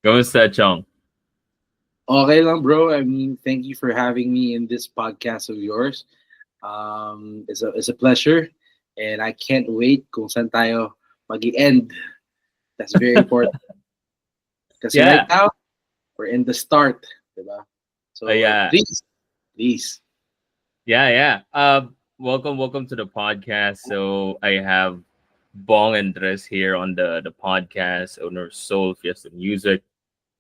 Kamusta, Chong? Okay lang, bro. I mean, thank you for having me in this podcast of yours. It's a pleasure, and I can't wait kung saan tayo mag-end. That's very important. Kasi right Yeah. now, we're in the start, diba? So Yeah. please. Yeah. Welcome to the podcast. So I have Bong and Andres here on the podcast, owner of Soul Fiesta Music,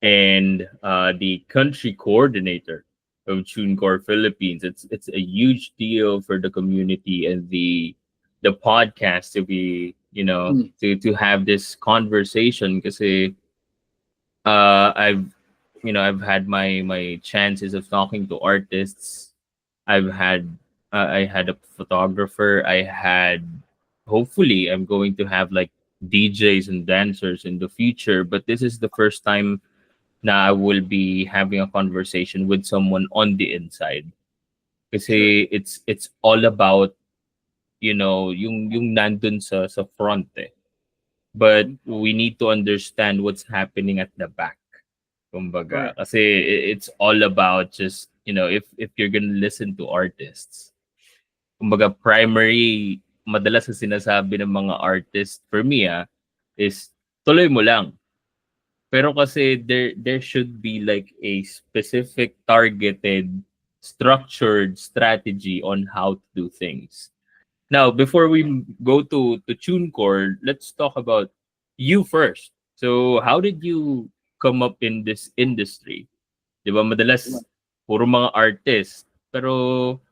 and the country coordinator of TuneCore Philippines. It's a huge deal for the community and the podcast to be, Mm, to have this conversation because I've I've had my chances of talking to artists. I've had I had a photographer. I had hopefully I'm going to have like DJs and dancers in the future, but this is the first time na I will be having a conversation with someone on the inside. sure. Kasi it's all about, yung nandun sa front eh. But Mhm. we need to understand what's happening at the back. Kumbaga, Correct. kasi it's all about just, if you're gonna listen to artists. Kumbaga, primary, madalas sa sinasabi ng mga artist, for me is tuloy mo lang. Pero kasi there should be like a specific targeted structured strategy on how to do things. Now, before we go to TuneCore, let's talk about you first. So, how did you come up in this industry? 'Di ba madalas puro mga artist. Pero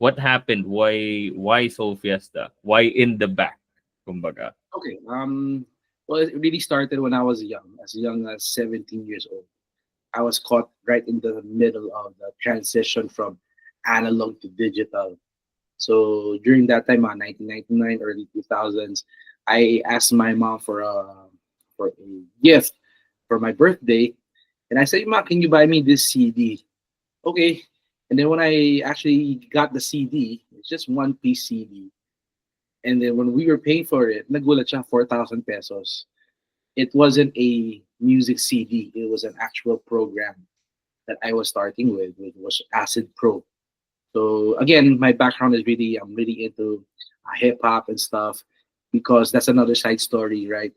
what happened? Why Soul Fiesta? Why in the back? Kumbaga. Okay. Well, it really started when I was young as 17 years old. I was caught right in the middle of the transition from analog to digital. So during that time, 1999, early 2000s, I asked my mom for a gift for my birthday, and I said, "Ma, can you buy me this CD?" Okay. And then when I actually got the CD, it's just one piece CD. And then when we were paying for it, nagulat siya 4,000 pesos. It wasn't a music CD. It was an actual program that I was starting with, which was Acid Pro. So again, my background is I'm really into hip hop and stuff because that's another side story, right?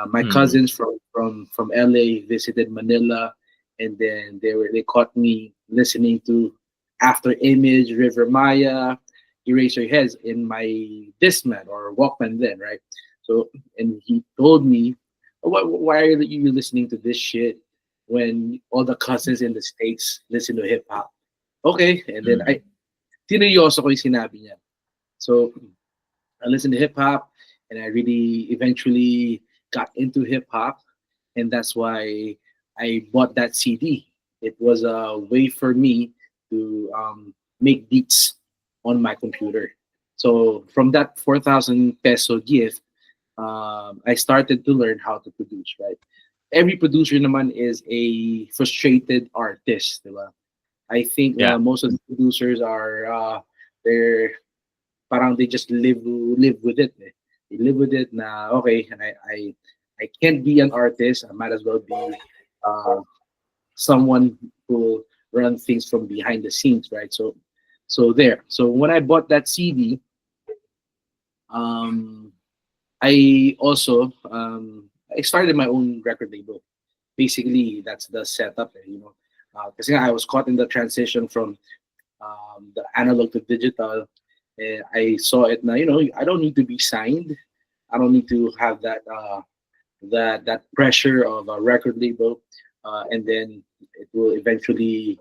My Mm. cousins from LA visited Manila, and then they caught me listening to After Image, River Maya, Erase Your Heads in my Discman or Walkman then, right? So and he told me, why are you listening to this shit when all the cousins in the states listen to hip hop?" Okay, and then Mm. tineryoso ko yung sinabi niya. So, I listened to hip hop and I really eventually got into hip hop. And that's why I bought that CD. It was a way for me to make beats on my computer. So, from that 4,000 peso gift, I started to learn how to produce, right? Every producer naman is a frustrated artist, diba? I think Yeah. most of the producers are they're parang they just live with it. Eh. They live with it na okay, I can't be an artist. I might as well be uh, someone who run things from behind the scenes, right? So there. So when I bought that CD, um, I also I started my own record label. Basically, that's the setup. Because I was caught in the transition from the analog to digital. I saw it now. I don't need to be signed. I don't need to have that pressure of a record label, and then it will eventually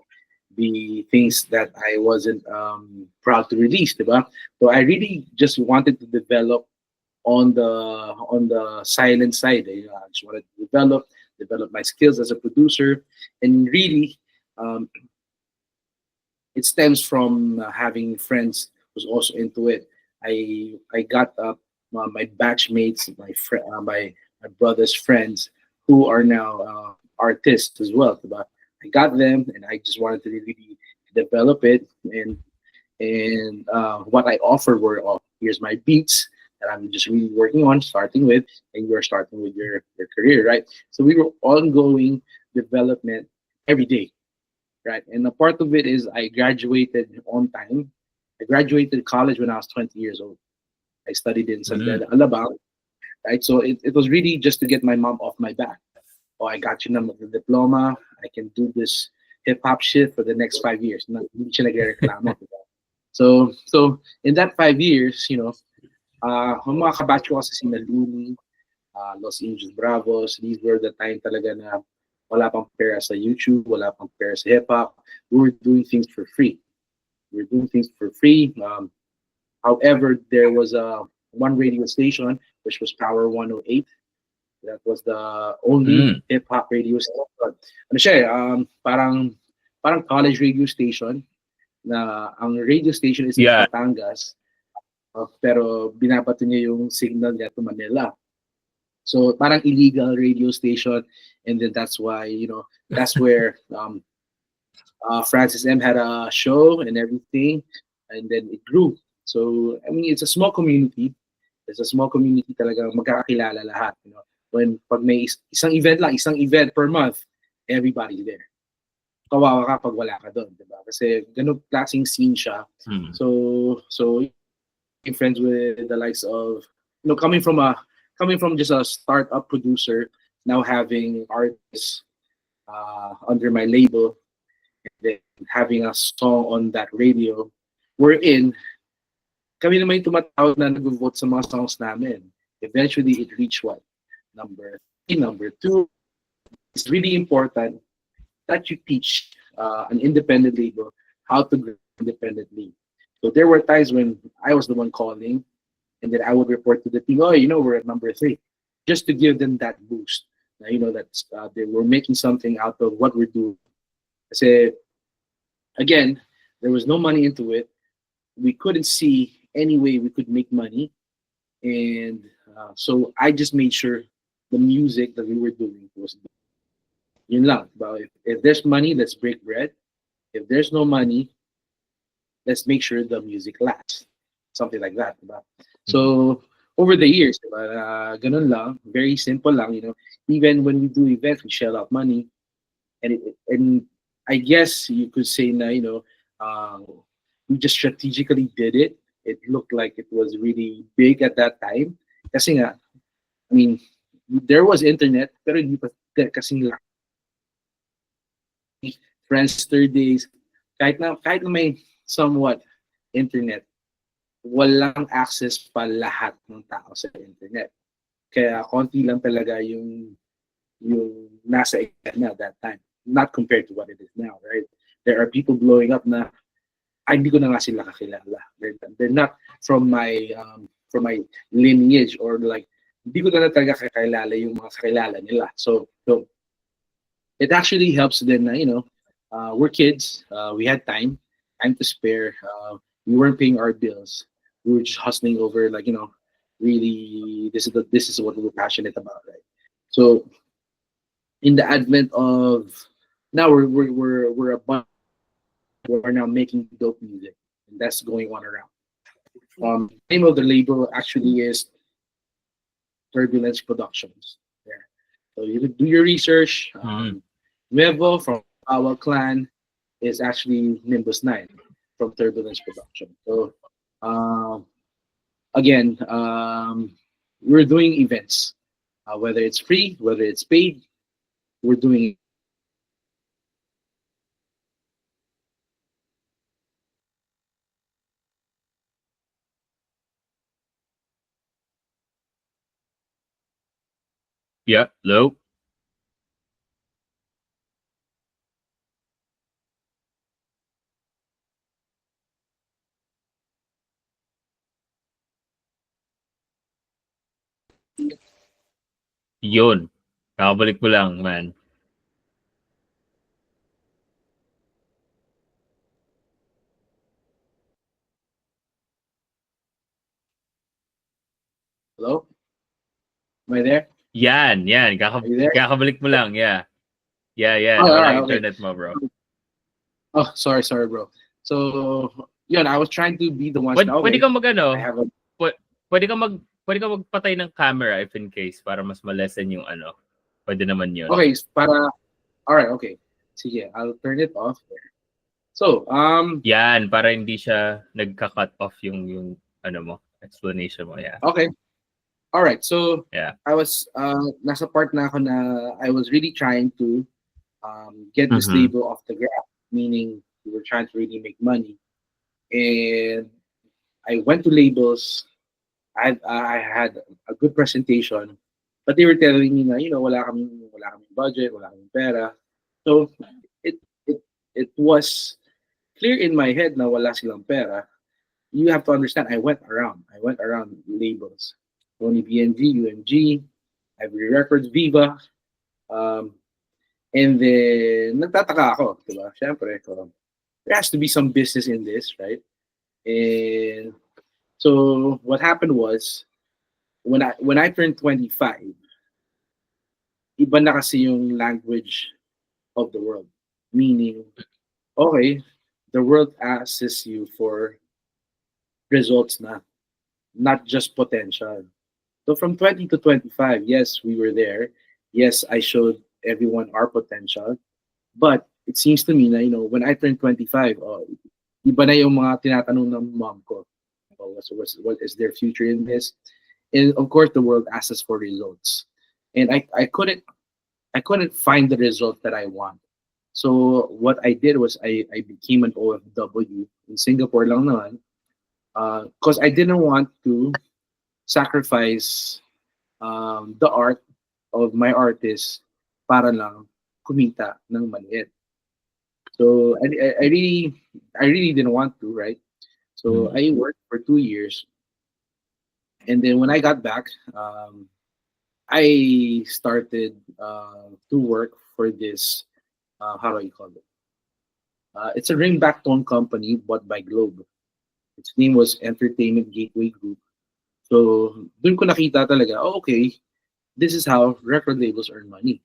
be things that I wasn't proud to release, diba? So I really just wanted to develop on the silent side. I just wanted to develop my skills as a producer, and really, um, it stems from having friends who's also into it. I got my batchmates, my brother's friends who are now artists as well. But I got them, and I just wanted to really develop it. And what I offered were, oh, here's my beats. that I'm just really working on, starting with, and you're starting with your career, right? So we were ongoing development every day, right? And a part of it is I graduated on time. I graduated college when I was 20 years old. I studied in San Mm. Pedro, Alabang, right? So it was really just to get my mom off my back. Oh, I got you the diploma. I can do this hip hop shit for the next 5 years. Hindi siya nagrereklamo, diba? So in that 5 years, ang mga kabatch ko kasi sina Looney, Los Angeles Bravos, these were the time talaga na wala pang pera sa YouTube, wala pang pera sa hip hop. We were doing things for free. We were doing things for free. However, there was one radio station which was Power 108. That was the only Mm. hip hop radio station. Ano siya eh, parang college radio station na ang radio station is in Yeah. Batangas, pero binabato niya yung signal niya to Manila. So parang illegal radio station, and then that's why that's where Francis M had a show and everything, and then it grew. So I mean, it's a small community. It's a small community talaga magkakakilala lahat. When pag may isang event per month, everybody's there. Kawawa ka pag wala ka doon, diba? Kasi ganun klaseng scene siya. Mm. So being friends with the likes of coming from just a startup producer, now having artists under my label, and then having a song on that radio, we're in. Kami naman yung tumatawag na nag-vote sa mga songs namin. Eventually, it reached what? Number 3, number 2. It's really important that you teach an independent label how to grow independently. So there were times when I was the one calling, and then I would report to the team, oh, we're at number 3, just to give them that boost. Now, that they were making something out of what we're doing. Kasi, again, there was no money into it. We couldn't see any way we could make money. And so I just made sure the music that we were doing was good. Yun lang. But if there's money, let's break bread. If there's no money, let's make sure the music lasts. Something like that. Diba? So over the years, diba, ganun lang, very simple lang. Even when we do events, we shell out money. And I guess you could say na, we just strategically did it. It looked like it was really big at that time. Kasi nga, I mean, there was internet, pero hindi pa kasing Friendster days, kahit na may somewhat internet, walang access pa lahat ng tao sa internet. Kaya konti lang talaga yung nasa internet at that time, not compared to what it is now, right? There are people blowing up na hindi ko na nga sila kakilala. They're not from my lineage, or like hindi ko na talaga kakilala yung mga kakilala nila. So it actually helps then na, we're kids, we had time to spare. We weren't paying our bills. We were just hustling over, like, really, this is what we're passionate about, right? So in the advent of now, we're a bunch. We're now making dope music, and that's going on around. The name of the label actually is Turbulence Productions. There, so you could do your research. Mevo from our clan is actually Nimbus 9 from Turbulence Production. So again, we're doing events, whether it's free, whether it's paid, we're doing it. Yeah, hello? Yun. Kakabalik mo lang, man. Hello? Am I there? Yan. Are you there? Kakabalik mo lang, yeah. Yeah. Oh, Wala alright, okay. internet mo, bro. Oh, sorry, bro. So, I was trying to be the one. Pwede kang mag-ano? I have a pwede ka magpatay ng camera if in case para mas ma-lessen yung ano. Pwede naman yun. Okay, alright, okay. Sige, I'll turn it off there. So, Yan, para hindi siya nagka-cut off yung ano mo, explanation mo. Yeah. okay. Alright, so Yeah. I was, nasa part na ako na I was really trying to get this Mhm. label off the ground, meaning we were trying to really make money. And I went to labels. I had a good presentation, but they were telling me na, wala kaming budget, wala kaming pera. So it it it was clear in my head na wala silang pera. You have to understand, I went around. I went around labels. Tony BNG, UMG, Ivory Records, Viva. Um, and then, nagtataka ako, di ba? Siyempre, there has to be some business in this, right? And so what happened was, when I turned 25, iba na kasi yung language of the world. Meaning, okay, the world asks you for results na, not just potential. So from 20 to 25, yes, we were there. Yes, I showed everyone our potential. But it seems to me na, when I turned 25, iba na yung mga tinatanong ng mom ko. Oh, what is their future in this? And of course, the world asks us for results. And I couldn't find the result that I want. So what I did was I became an OFW in Singapore lang naman. Because I didn't want to sacrifice the art of my artist para lang kumita ng maliit. So I really didn't want to, right? So I worked for 2 years, and then when I got back, I started to work for this. How do you call it? It's a ringback tone company bought by Globe. Its name was Entertainment Gateway Group. So dun ko nakita talaga, okay, this is how record labels earn money.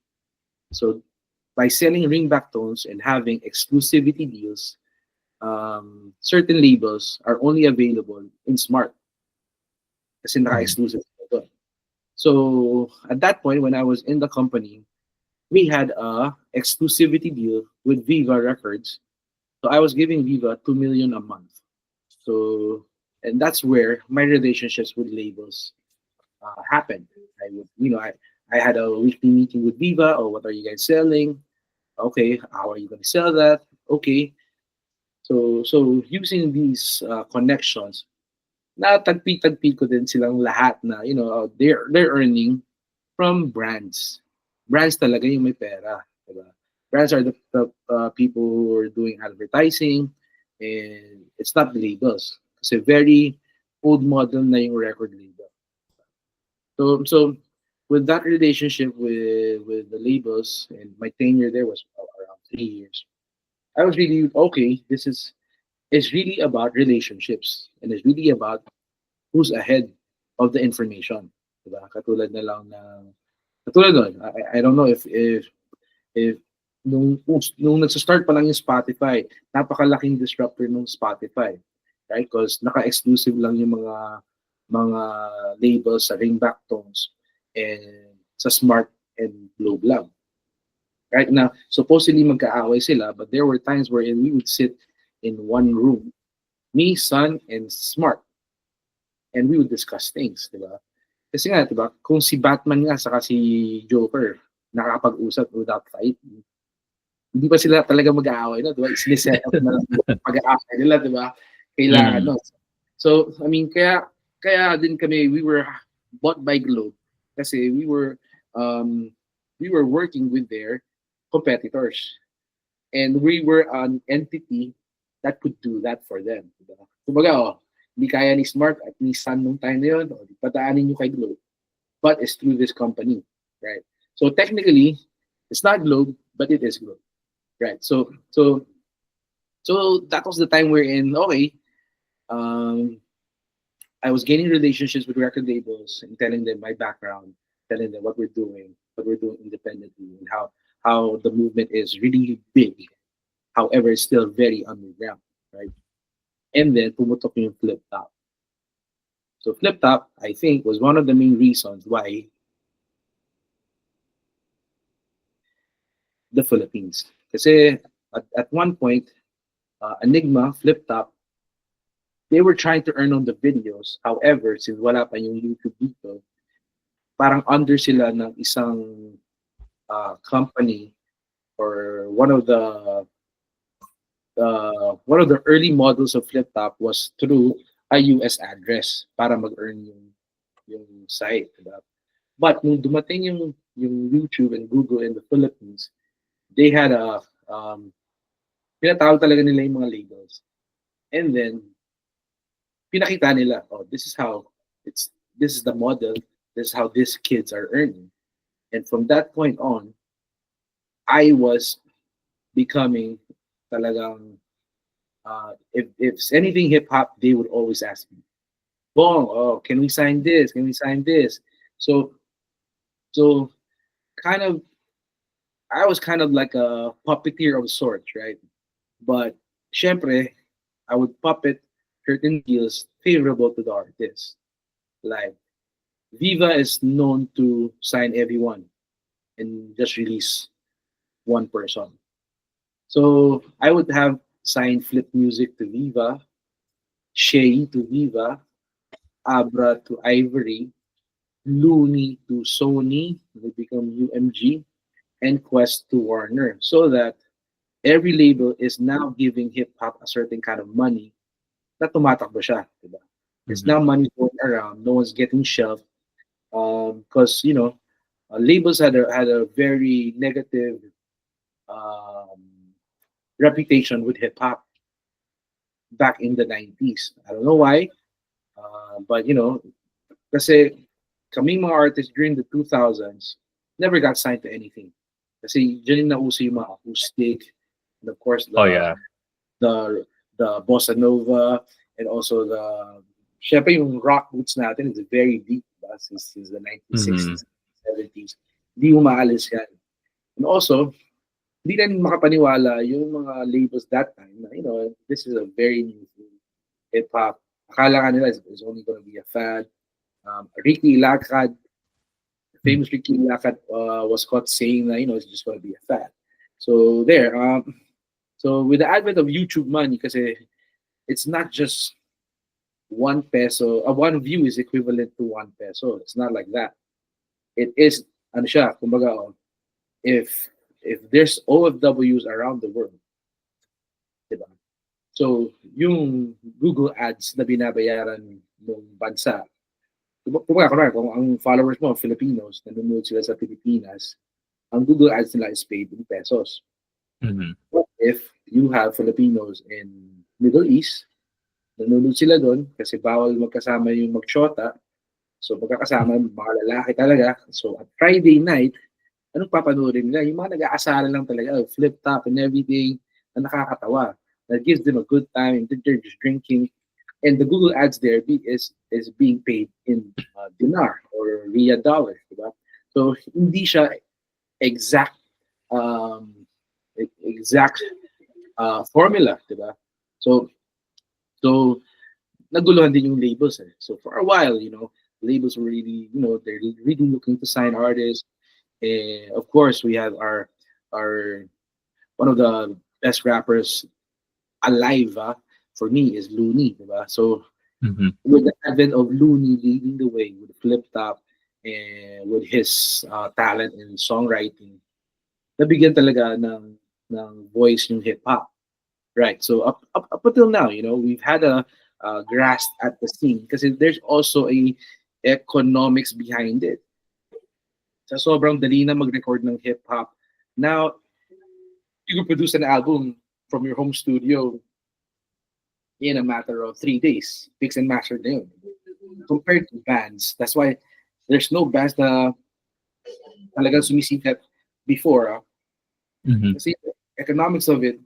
So by selling ringback tones and having exclusivity deals, certain labels are only available in Smart kasi naka-exclusive sila doon. So at that point, when I was in the company, we had a exclusivity deal with Viva Records. So I was giving Viva 2 million a month. So, and that's where my relationships with labels happened. I would, I had a weekly meeting with Viva. Oh, what are you guys selling? Okay, how are you going to sell that? Okay, so using these connections, natagpi-tagpi ko din silang lahat na, they're earning from brands. Brands talaga yung may pera, diba? Brands are the people who are doing advertising, and it's not the labels. Kasi very old model na yung record label. So with that relationship with the labels, and my tenure there was around 3 years, I was really okay. It's really about relationships, and it's really about who's ahead of the information. Diba? Katulad nun, I don't know if nung nagsa-start pa lang yung Spotify, napakalaking disruptor ng Spotify, right? Because naka-exclusive lang yung mga labels sa ringback tones and sa Smart and Globe lang. Right now, supposedly magkaaway sila, but there were times wherein we would sit in one room, me, Sun, and Smart, and we would discuss things, di ba? Kasi nga, di ba, kung si Batman nga saka si Joker nakakapag-usap without fight, hindi pa sila talaga mag-aaway, no? Di ba? Siniset up na lang yung pag-aaway nila, di ba? Kailangan, no? So, I mean, kaya din kami, we were bought by Globe kasi we were working with their competitors. And we were an entity that could do that for them. Diba? Kumbaga, hindi kaya ni Smart at ni Sun nung time na yun, di pataanin nyo kay Globe. But it's through this company, right? So technically, it's not Globe, but it is Globe, right? So that was the time we're in. Okay, I was gaining relationships with record labels and telling them my background, telling them what we're doing independently, and how the movement is really big. However, it's still very underground, right? And then pumutok yung flip top. So Flip Top, I think, was one of the main reasons why the Philippines. Kasi at one point, Enigma, Flip Top, they were trying to earn on the videos. However, since wala pa yung YouTube dito, parang under sila ng isang company or one of the early models of Flip Top was through a US address para mag-earn yung site, diba? But nung dumating yung YouTube and Google in the Philippines, they had pinatawag talaga nila yung mga labels. And then pinakita nila, oh, this is the model, this is how these kids are earning. And from that point on, I was becoming talagang if it's anything hip hop, they would always ask me, Bong, oh, can we sign this? Can we sign this? So so kind of I was kind of like a puppeteer of sorts, right? But syempre, I would puppet certain deals favorable to the artist. Like Viva is known to sign everyone and just release one person. So I would have signed Flip Music to Viva, Shay to Viva, Abra to Ivory, Looney to Sony, they become UMG, and Quest to Warner. So that every label is now giving hip hop a certain kind of money na tumatakbo siya, diba? There's now money going around, no one's getting shelved. Because labels had a very negative um, reputation with hip hop back in the 90s. I don't know why, but kasi kaming mga artists during the 2000s never got signed to anything. Kasi dyan yung nauso yung mga acoustic, and of course Oh yeah. the bossa nova, and also syempre yung rock roots natin is very deep, diba? Since the 1960s, 70s. Hindi umaalis yan. And also, hindi rin makapaniwala yung mga labels that time na, this is a very new thing. Hip hop. Akala nga nila it's only gonna be a fad. Ricky Ilacad, famous Ricky Ilacad was caught saying that, it's just gonna be a fad. So there. So with the advent of YouTube money, kasi it's not just 1 peso, one view is equivalent to 1 peso. It's not like that. It is, ano siya, kumbaga, if there's OFWs around the world, diba? So yung Google ads na binabayaran ng bansa, kumbaga, kung ang followers mo Filipinos, nanonood sila sa Pilipinas, ang Google ads nila is paid in pesos. What if you have Filipinos in Middle East, nanonood sila doon kasi bawal magkasama yung magshota. So magkakasama mga lalaki talaga. So at Friday night, anong papanoorin nila? Yung mga nag-aasaran lang talaga, Flip Top and everything, na nakakatawa. That gives them a good time, and they're just drinking. And the Google ads there is being paid in dinar or Riyadh dollar, diba? So hindi siya exact formula, diba? So naguluhan din yung labels. So for a while, labels were really, they're really looking to sign artists. Of course, we have our one of the best rappers alive for me is Looney, diba? So with the advent of Looney leading the way with Flip Top and with his talent in songwriting, nabigyan talaga ng voice yung hip hop, right? So up until now, we've had a grasp at the scene because there's also a economics behind it. Sa sobrang dali na mag-record ng hip hop, now you can produce an album from your home studio in a matter of 3 days. Mix and master na yun. Compared to bands, that's why there's no bands na talagang sumisikat before. Kasi economics of it,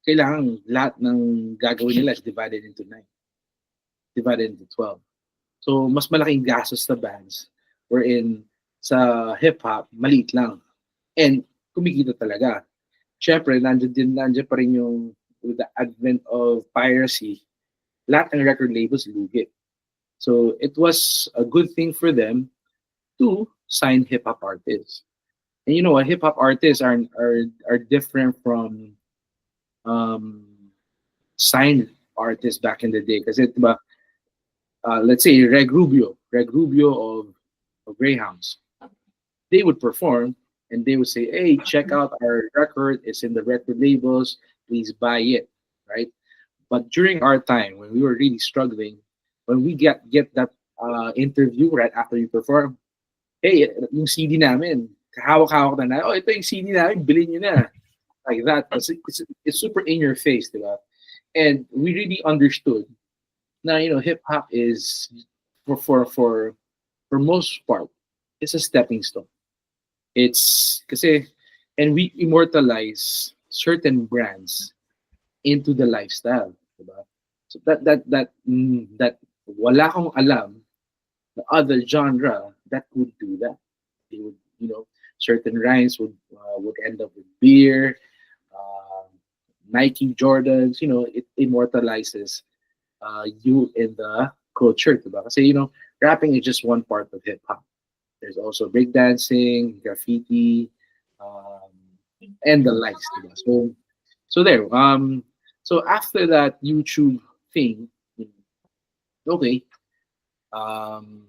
kailangan lahat ng gagawin nila is divided into 9. Divided into 12. So, mas malaking gastos sa bands wherein sa hip-hop, maliit lang. And kumikita talaga. Siyempre, nandiyan pa rin yung with the advent of piracy, lahat ng record labels lugi. So it was a good thing for them to sign hip hop artists. And you know what, hip hop artists are different from um, signed artists back in the day. Because let's say Reg Rubio of Greyhounds, they would perform and they would say, "Hey, check out our record. It's in the record labels. Please buy it." Right? But during our time when we were really struggling, when we get that interview right after you perform, "Hey, yung CD namin, hawak-hawak na oh, ito yung CD namin, bilhin nyo na." Like that. Kasi it's super in your face, diba? And we really understood now, hip hop is for most part, it's a stepping stone. It's kasi and we immortalize certain brands into the lifestyle, diba? So that wala akong alam the other genre that would do that. They would, certain rhymes would end up with beer, uh, Nike Jordans. It immortalizes you in the culture, diba? Kasi rapping is just one part of hip hop. There's also breakdancing, graffiti, um, and the likes, diba? So there. So after that YouTube thing, okay. Um,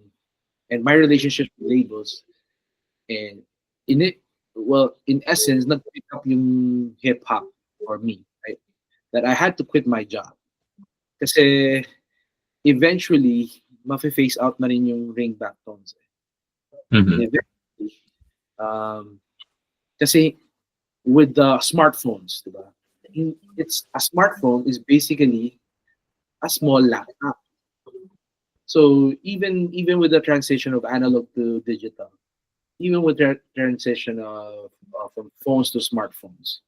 and my relationship with labels, and in it, well, in essence, nag-pick up yung hip hop for me, right? That I had to quit my job kasi eventually mafe-phase out na rin yung ringback tones. Mhm. Eventually, um, kasi with the smartphones, diba? It's a smartphone is basically a small laptop. So even with the transition of analog to digital, even with the transition of from phones to smartphones,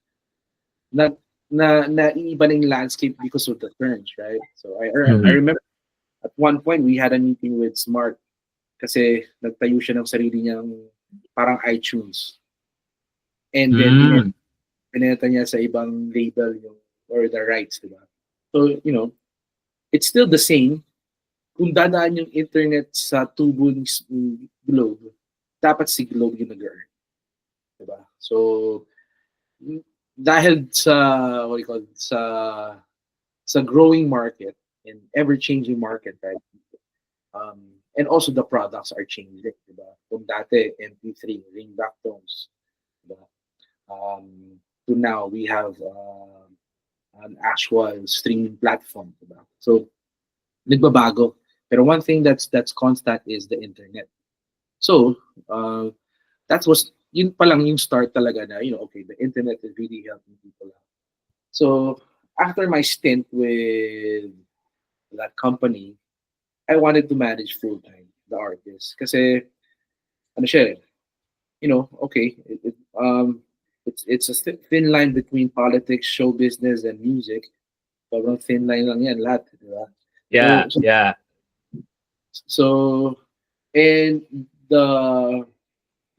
na naiiba na yung landscape because of the trends, right? So I Mhm. remember at one point we had a meeting with Smart kasi nagtayo siya ng sarili niyang parang iTunes. And then Mm. binenta niya sa ibang label yung or the rights, diba? So, it's still the same. Kung dadaan yung internet sa tubo ng globe, dapat si globe yung nag-earn. Diba? So, dahil sa, what do you call it, sa growing market and ever-changing market, right? And also the products are changing, diba? Kung dati, MP3, ringback tones, diba? To now, we have an actual streaming platform, diba? So, nagbabago. Pero one thing that's constant is the internet. So, that was yun pa lang yung start talaga na, okay, the internet is really helping people out. So, after my stint with that company, I wanted to manage full time the artist kasi ano siya, okay, it's a thin line between politics, show business, and music. Sobrang thin line lang yan lahat, di ba? Yeah, So, yeah. so and the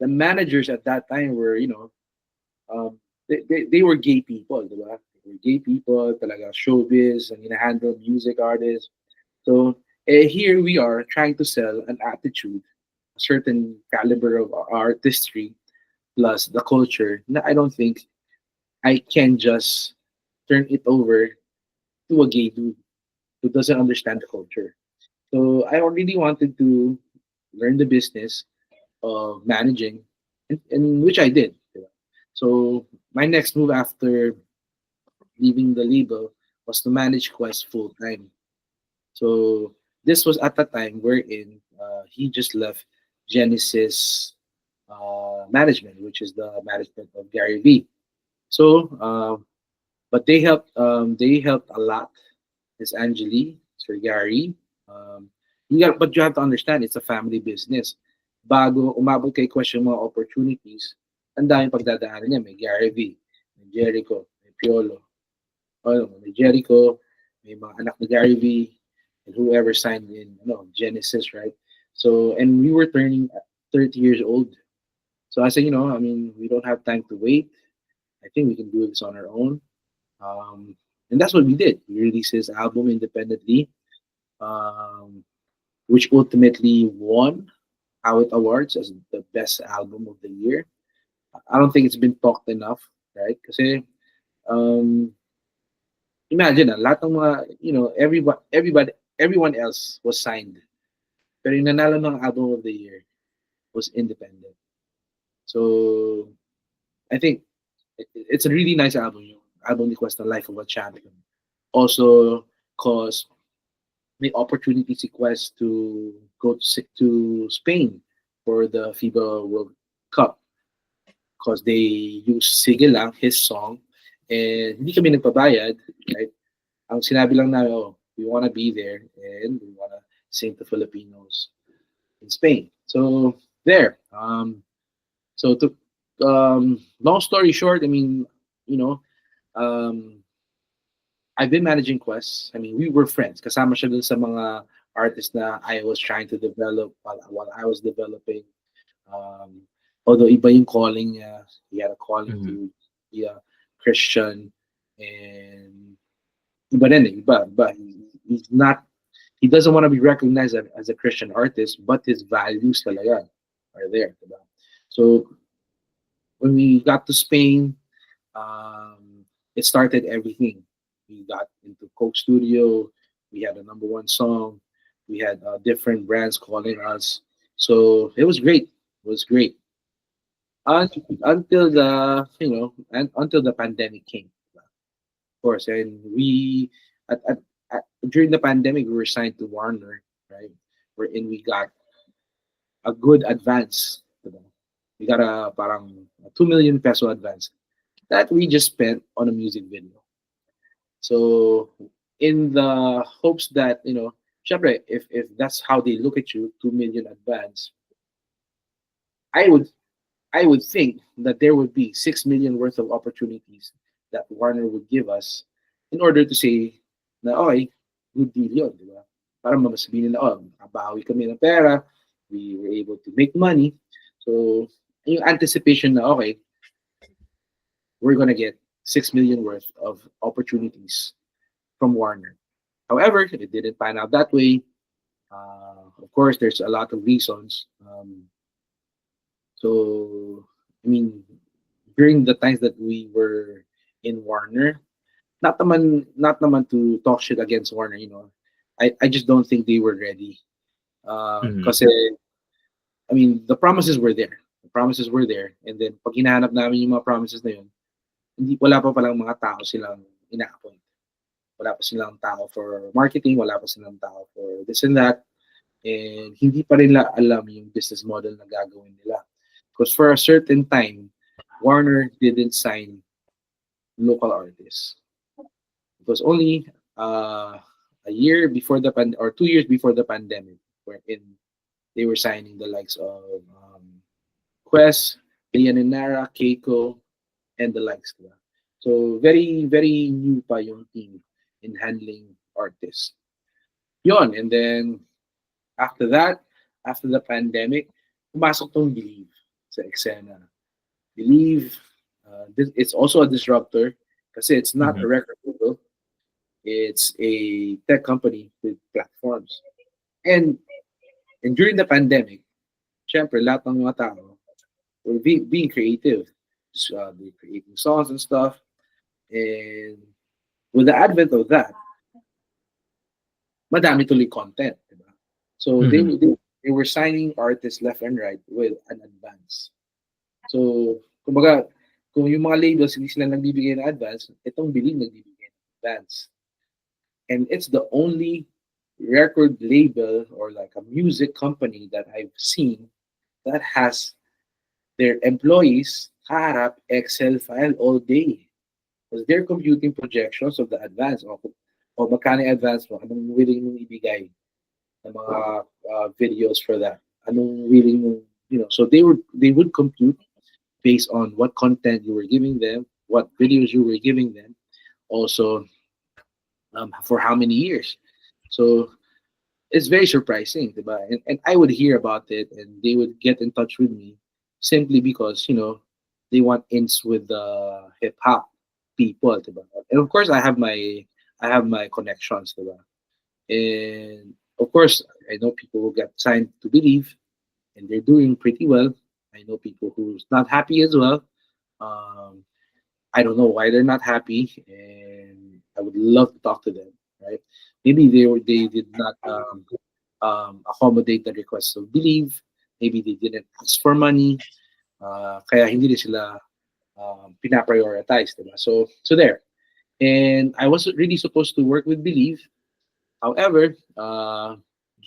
managers at that time were, they were gay people, diba? They were gay people, talaga showbiz, and handle music artists. So here we are trying to sell an attitude, a certain caliber of artistry, plus the culture. Na I don't think I can just turn it over to a gay dude who doesn't understand the culture. So I really wanted to learn the business of managing, and which I did. Diba? So my next move after leaving the label was to manage Quest full time. So this was at the time wherein he just left Genesis management, which is the management of Gary Vee. So, but they helped a lot. Miss Angeli, Sir Gary. But you have to understand, it's a family business. Bago umabot kay question mga opportunities, ang daming pagdadaanan niya. May Gary V, may Jericho, may Piolo. May Jericho, may mga anak ni Gary V, and whoever signed in Genesis, right? So, and we were turning 30 years old. So I said, I mean, we don't have time to wait. I think we can do this on our own. And that's what we did. We released his album independently. Um, which ultimately won Awit Awards as the best album of the year. I don't think it's been talked enough, right? Kasi um, imagine lahat ng mga, everyone else was signed. Pero yung nanalo ng album of the year was independent. So I think it's a really nice album. Yung album ni Quest, The Life of a Champion. Also, cause the opportunity si Quest to go to Spain for the FIBA World Cup because they used Sige Lang, his song, and hindi kami nagpabayad, right? Ang sinabi lang namin, oh, we want to be there and we want to sing to Filipinos in Spain. So there. So to long story short, I mean, you know, um, I've been managing Quest. I mean, we were friends. Kasama siya dun sa mga artists na I was trying to develop while I was developing. Um, Although iba yung calling niya, he had a calling Mhm. to be a Christian, and iba rin eh, iba, iba. He's not, he doesn't want to be recognized as a Christian artist, but his values talaga are there. Diba? So when we got to Spain, it started everything. We got into Coke Studio. We had a number one song. We had different brands calling us. So it was great. It was great. Until the until the pandemic came, of course, and at during the pandemic we were signed to Warner, right? Wherein we got a good advance. Diba? We got a parang a 2 million peso advance that we just spent on a music video. So in the hopes that syempre, if that's how they look at you, 2 million advance, I would I would think that there would be 6 million worth of opportunities that Warner would give us in order to say na okay, good deal yun, di ba? Para masabihin nila, oh, nakabawi kami ng pera, we were able to make money. So, yung anticipation na okay, we're gonna get 6 million worth of opportunities from Warner. However, it didn't pan out that way. Of course, there's a lot of reasons. So, I mean, during the times that we were in Warner, not naman to talk shit against Warner, I just don't think they were ready. Mhm. Kasi, I mean, the promises were there. The promises were there. And then, pag hinahanap namin yung mga promises na yun, wala pa palang mga tao silang ina-appoint. Wala pa silang tao for marketing, wala pa silang tao for this and that. And hindi pa rin nila alam yung business model na gagawin nila. Because for a certain time, Warner didn't sign local artists. It was only a year before or 2 years before the pandemic, wherein they were signing the likes of Quest, Leoninara, Keiko, and the likes. Diba? So very, very new pa yung team in handling artists. Yon, and then after that, after the pandemic, pumasok tong Believe sa eksena. Believe, it's also a disruptor kasi it's not a Mhm. record label. It's a tech company with platforms. And and during the pandemic, syempre, lahat ng mga tao were being creative. So, they're creating songs and stuff. And with the advent of that, madami tuloy content. Diba? So Mhm. they were signing artists left and right with an advance. So, kumbaga, kung yung mga labels hindi sila nagbibigay ng advance, itong Believe nagbibigay ng advance. And it's the only record label or like a music company that I've seen that has their employees harap Excel file all day. Because they're computing projections of the advance o magkano yung advance mo, anong willing mong ibigay ng mga videos for that. Anong willing mong, so they would compute based on what content you were giving them, what videos you were giving them, also for how many years. So it's very surprising, diba? And I would hear about it and they would get in touch with me simply because, they want ins with the hip hop people, diba? And of course I have my connections, diba? And Of course, I know people who got signed to Believe, and they're doing pretty well. I know people who's not happy as well. Um, I don't know why they're not happy, and I would love to talk to them. Right? Maybe they did not accommodate the request of Believe. Maybe they didn't ask for money. Kaya hindi rin sila pinaprioritize, diba? So there. And I was really supposed to work with Believe. However,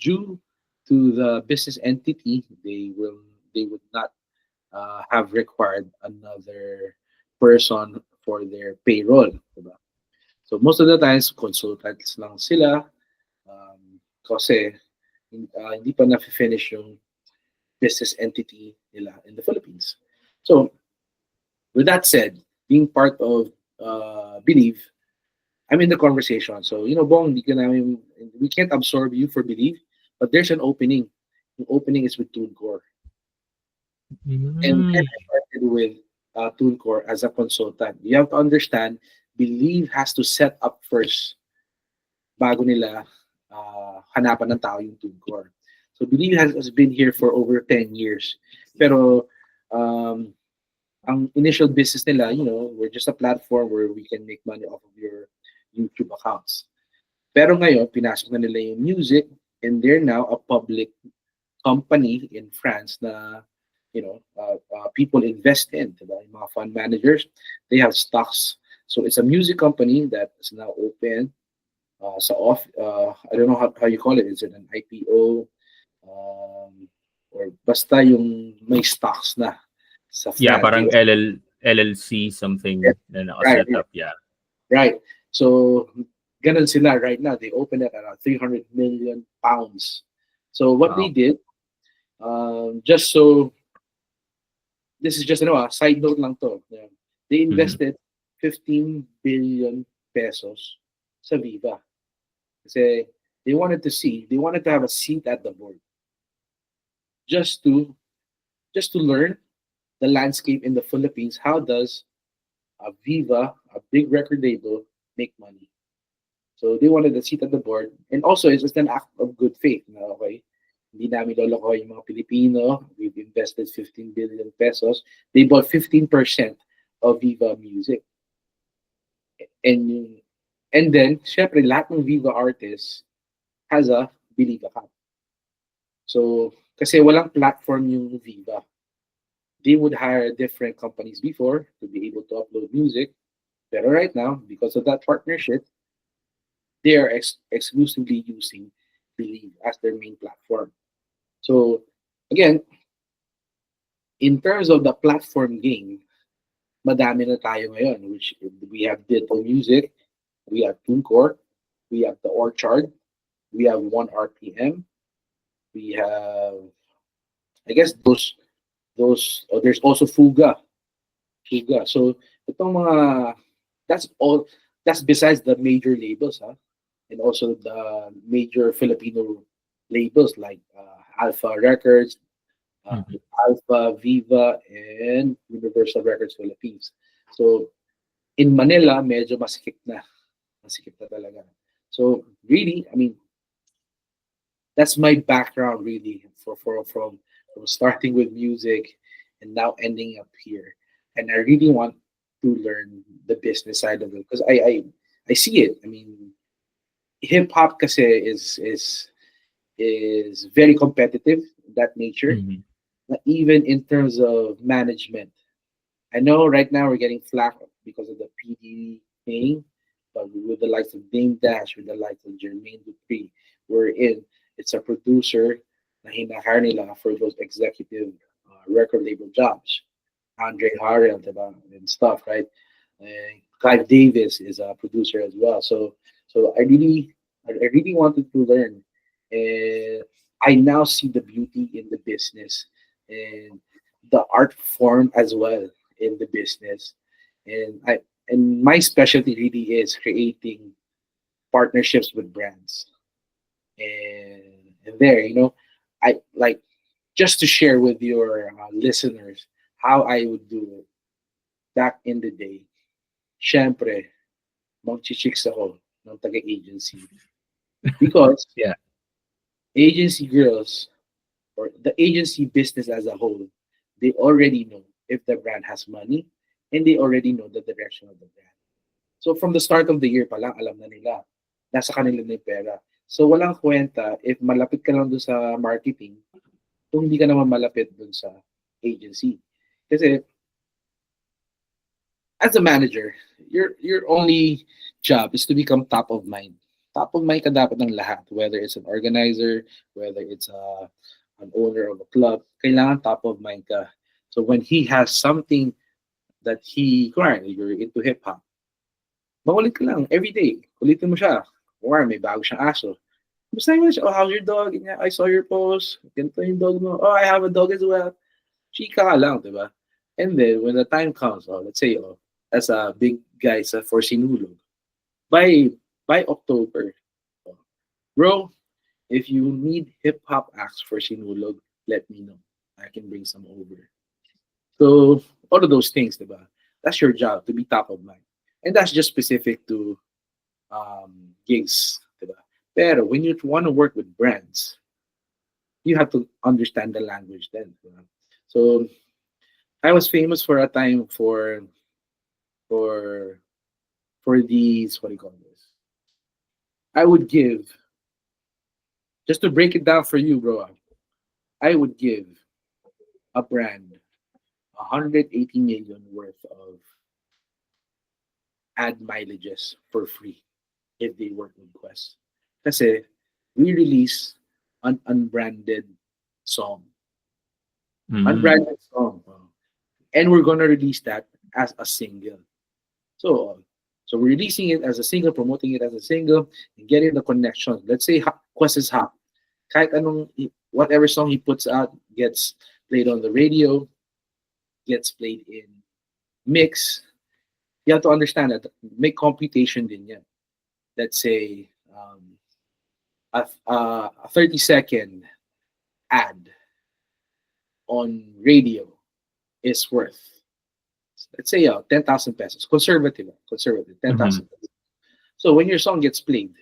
due to the business entity, they would not have required another person for their payroll. Diba? So most of the times, consultants lang sila kasi hindi pa na-finish yung business entity nila in the Philippines. So with that said, being part of Believe, I'm in the conversation. So, Bong, we can't absorb you for Believe, but there's an opening. The opening is with TuneCore. And then Mm. I started with TuneCore as a consultant. You have to understand, Believe has to set up first bago nila hanapan ng tao yung TuneCore. So Believe has been here for over 10 years. Pero um, ang initial business nila, we're just a platform where we can make money off of your YouTube accounts. Pero ngayon, pinasok na nila yung music, and they're now a public company in France na people invest in, diba? Yung mga fund managers, they have stocks. So it's a music company that is now open I don't know how you call it. Is it an IPO? Or basta yung may stocks na sa Yeah, France. parang LLC something na Right, nakaset up. Yeah. right. So, ganun sila right now. They opened it at 300 million pounds. So what they Wow. did, just so this is just a side note lang to. They invested 15 billion pesos sa Viva. Kasi they wanted to have a seat at the board just to learn the landscape in the Philippines. How does a Viva, a big record label, make money? So they wanted a seat at the board. And also, it's just an act of good faith. Okay, hindi namin loloko yung mga Pilipino. We've invested 15 billion pesos. They bought 15% of Viva Music. And then, syempre, lahat ng Viva artists has a Believe account. So, kasi walang platform yung Viva. They would hire different companies before to be able to upload music. But right now, because of that partnership, they are exclusively using Believe as their main platform. So, again, in terms of the platform game, madami na tayo ngayon, which we have Ditto Music, we have TuneCore, we have The Orchard, we have 1RPM, we have, I guess there's also Fuga. So, itong mga, that's besides the major labels, and also the major Filipino labels like Alpha Records, Mhm. Alpha, Viva, and Universal Records Philippines. So, in Manila, medyo masikip na. Masikip na talaga. So, really, I mean, that's my background really from starting with music and now ending up here. And I really want to learn the business side of it because I see it. I mean, hip hop kasi is very competitive in that nature, Mhm. even in terms of management. I know right now we're getting flack because of the PD thing, but with the likes of Dame Dash, with the likes of Jermaine Dupri, we're in. It's a producer na hinahire nila for those executive record label jobs. Andre Harrell, diba, and stuff, right? And Clive Davis is a producer as well. So I really wanted to learn, and I now see the beauty in the business and the art form as well in the business. And my specialty really is creating partnerships with brands. And there, I like just to share with your listeners how I would do it back in the day. Syempre, mag-chicks ako ng taga-agency. Because Yeah. agency girls or the agency business as a whole, they already know if the brand has money and they already know the direction of the brand. So from the start of the year pa lang, alam na nila. Nasa kanila na yung pera. So walang kwenta if malapit ka lang doon sa marketing kung hindi ka naman malapit doon sa agency. Kasi as a manager, your only job is to become top of mind. Top of mind ka dapat ng lahat, whether it's an organizer, whether it's an owner of a club, kailangan top of mind ka. So when he has something that currently you're into hip hop, makulit ka lang every day. Kulitin mo siya. Or may bago siyang aso. Basta mo siya, oh, how's your dog? Yeah, I saw your post. Ganito yung dog mo. Oh, I have a dog as well. Chika ka lang, diba? And then when the time comes, oh, let's say, oh, as a big guy for Sinulog, by October, oh, bro, if you need hip hop acts for Sinulog, let me know. I can bring some over. So all of those things, diba? That's your job to be top of mind, and that's just specific to gigs, diba? Pero when you want to work with brands, you have to understand the language then. Diba? So I was famous for a time for these, what do you call this? I would give, just to break it down for you, bro. I would give a brand 180 million worth of ad mileages for free if they work with Quest. Kasi we release an unbranded song. Unbranded song. And we're gonna release that as a single. So we're releasing it as a single, promoting it as a single, and getting the connection. Let's say Quest is hot. Kahit anong, whatever song he puts out gets played on the radio, gets played in mix. You have to understand that make computation din yan. Let's say a 30-second ad on radio is worth, let's say, 10,000 pesos. Conservative, 10,000 pesos. So when your song gets played,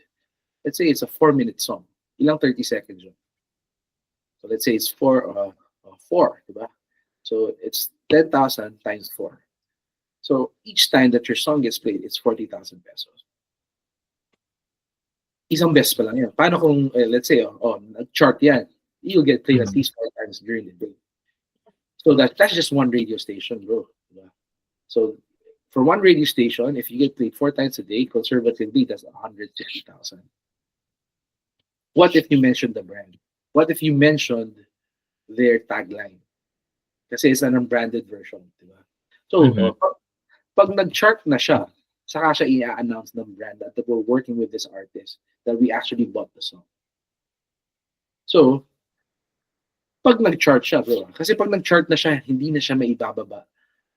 let's say it's a 4-minute song, ilang 30 seconds yun. So let's say it's four, diba? So it's 10,000 times 4. So each time that your song gets played, it's 40,000 pesos. Isang beses pa lang yan. Paano kung, let's say, nag-chart yan, you'll get played at least 4 times during the day. So that's just one radio station, bro. Yeah. So for one radio station, if you get played 4 times a day, conservatively, that's 150,000. What if you mentioned the brand? What if you mentioned their tagline? Kasi it's an unbranded version, diba? So pag nag-chart na siya, saka siya i-announce ng brand that we're working with this artist, that we actually bought the song. So, pag nag-chart siya, bro, kasi pag nag-chart na siya, hindi na siya maibababa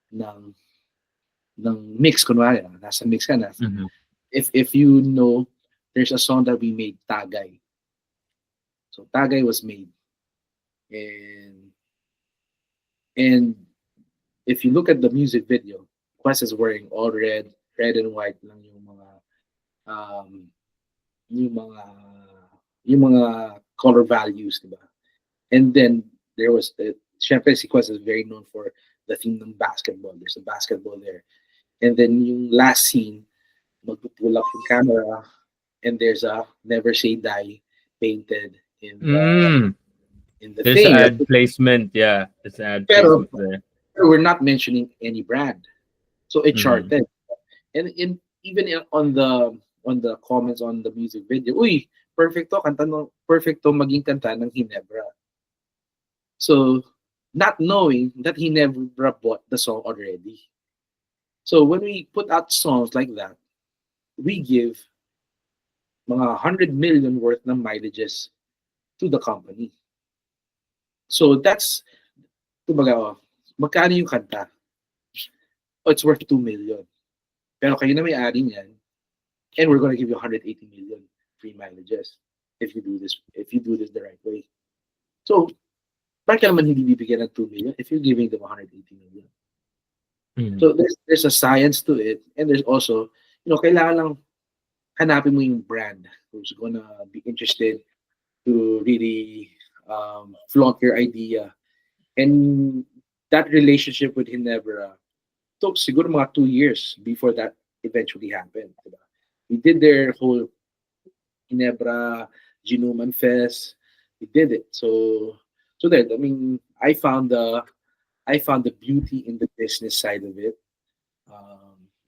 ng mix, kunwari, nasa mix ka na. If you know, there's a song that we made, Tagay. So, Tagay was made. And if you look at the music video, Quest is wearing all red and white lang yung mga color values, diba? And then there was syempre si Quest is very known for the theme ng basketball. There's a basketball there. And then yung last scene, magpupull up yung camera and there's a Never Say Die painted in the there's thing. Ad placement, yeah. There's ad placement there. We're not mentioning any brand. So it charted. And even on the comments on the music video, uy, perfecto maging kanta ng Ginebra. So not knowing that Ginebra bought the song already. So when we put out songs like that, we give mga 100 million worth ng mileages to the company. So that's, kumbaga, magkano yung kanta? Oh, it's worth 2 million. Pero kayo na may-ari niyan, and we're gonna give you 180 million free mileages if you do this the right way. So, bakit ka naman hindi bibigyan ng 2 million if you're giving them 180 million? So there's a science to it, and there's also, kailangan lang hanapin mo yung brand who's gonna be interested to really flaunt your idea. And that relationship with Ginebra took siguro mga 2 years before that eventually happened. Diba? We did their whole Ginebra Ginuman Fest. We did it. So there. I mean, I found the beauty in the business side of it,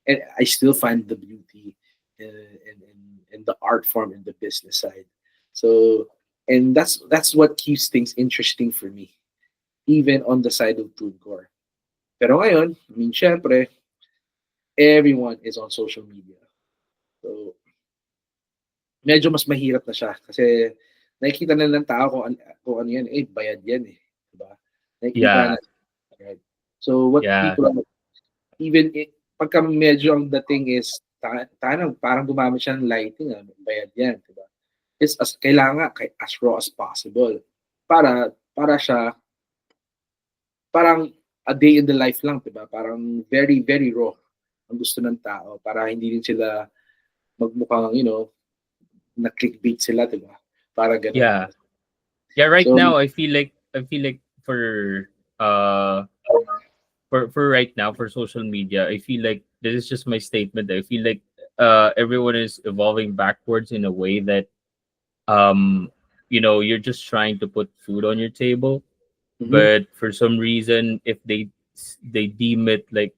and I still find the beauty in the art form in the business side. So, and that's what keeps things interesting for me, even on the side of TuneCore. Pero ngayon, I mean, syempre, everyone is on social media. So, medyo mas mahirap na siya kasi nakikita na ng tao kung ano yan, bayad yan eh. Diba? Nakikita Yeah. na. Right? So, what Yeah. people, even pagka medyo ang dating is, parang gumamit siya ng lighting, bayad yan. Diba? It's kailangan as raw as possible. Para siya, parang a day in the life lang, diba? Parang very, very raw ang gusto ng tao para hindi rin sila magmukhang, na clickbait sila, diba? Para ganun. Yeah. Yeah, right So, now I feel like for right now for social media, I feel like this is just my statement. I feel like everyone is evolving backwards in a way that you're just trying to put food on your table, mhm, but for some reason if they deem it like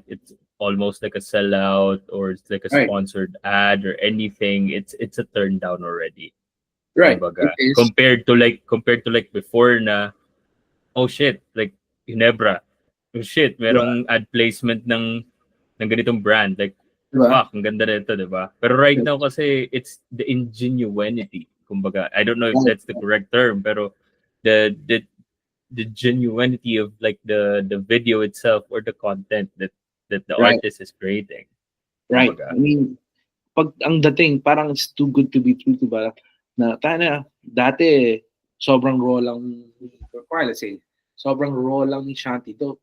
it's almost like a sellout or it's like a right, sponsored ad or anything, it's a turn down already. right. Kumbaga, It is. compared to like before na, oh shit, like Ginebra, oh shit, Diba? merong ad placement ng ganitong brand, like Diba? fuck, ang ganda nito, 'di ba? Pero right now kasi it's the ingenuity. Kumbaga, I don't know if Right, that's the correct term, pero the genuinity of like the video itself or the content that the right, artist is creating. right. Kumbaga. I mean, pag ang dating, parang it's too good to be true, diba? Na, dati, sobrang raw lang, let's say, sobrang raw lang ni Shanty to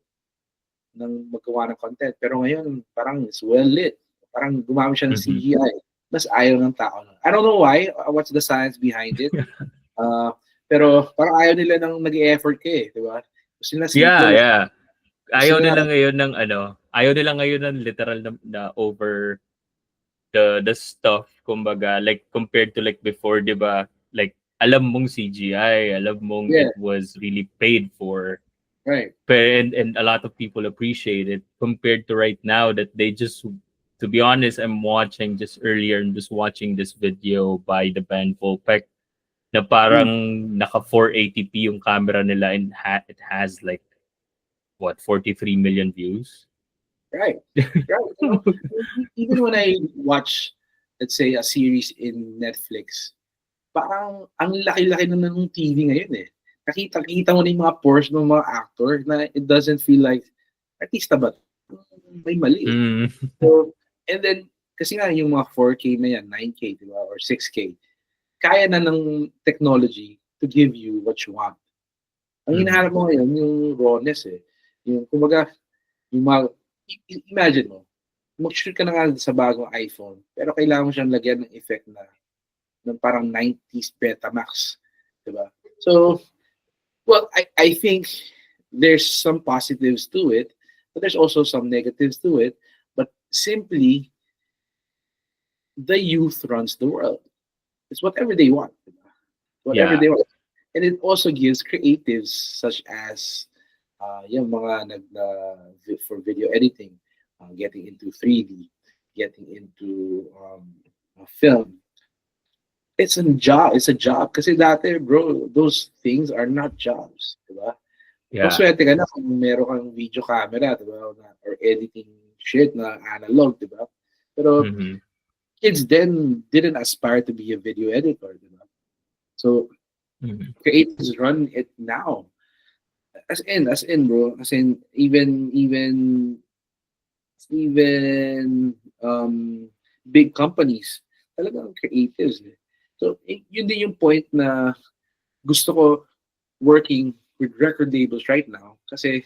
ng magawa ng content. Pero ngayon, parang it's well lit. Parang gumamit siya ng Mhm. CGI. Mas ayaw ng tao. I don't know why, what's the science behind it. Pero parang ayaw nila ng nag-e-effort ka eh, di ba? Gusto nila simple lang. Yeah. Gusto Ayaw nila nila, ngayon ng ayaw nila ngayon ng literal na over the stuff, kumbaga, like compared to like before, 'di ba? Like alam mong CGI, alam mong yeah, it was really paid for. right. And a lot of people appreciate it compared to right now that they just, to be honest, I'm watching just earlier and just watching this video by the band Volpec na parang Mm, naka 480p yung camera nila and it has like what 43 million views. right. Right. Even when I watch, let's say, a series in Netflix, parang ang laki-laki na ng TV ngayon eh. Nakita mo na yung mga pores ng mga actor na it doesn't feel like, artista ba? May mali eh. Mm. So, and then, kasi nga yung mga 4K na yan, 9K, di ba? Or 6K, kaya na ng technology to give you what you want. Ang hinahanap mo ngayon, yung rawness eh. Yung, kumbaga, yung mga, imagine mo, mag-shoot ka na nga sa bagong iPhone, pero kailangan mo siyang lagyan ng effect na ng parang 90s Betamax. Diba? So, well, I think there's some positives to it, but there's also some negatives to it. But simply, the youth runs the world. It's whatever they want. Diba? Whatever Yeah. they want. And it also gives creatives such as yung mga for video editing, getting into 3D, getting into film. It's a job. It's a job. Kasi dati, bro, those things are not jobs. Diba? Yeah. Maswerte ka na kung meron kang video camera, diba? Or editing shit na analog, diba? Pero Mhm. kids then didn't aspire to be a video editor, diba? So Mhm. creators run it now. As in, bro. As in, even big companies, talagang creatives. Eh. So, yun din yung point na gusto ko working with record labels right now kasi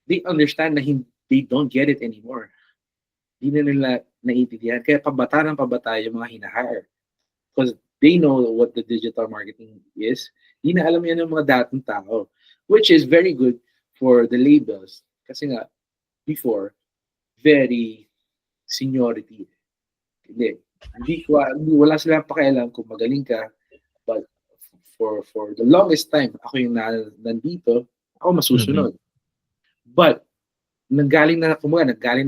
they understand na they don't get it anymore. Hindi na nila naiintindihan. Kaya pabata ng pabata yung mga hinahire. Because They know what the digital marketing is. Di na alam yan ng mga dating tao, which is very good for the labels. Kasi nga, before, very seniority. Hindi. Wala silang pakialam kung magaling ka. But for the longest time, ako yung nandito, ako masusunod. But, nanggaling na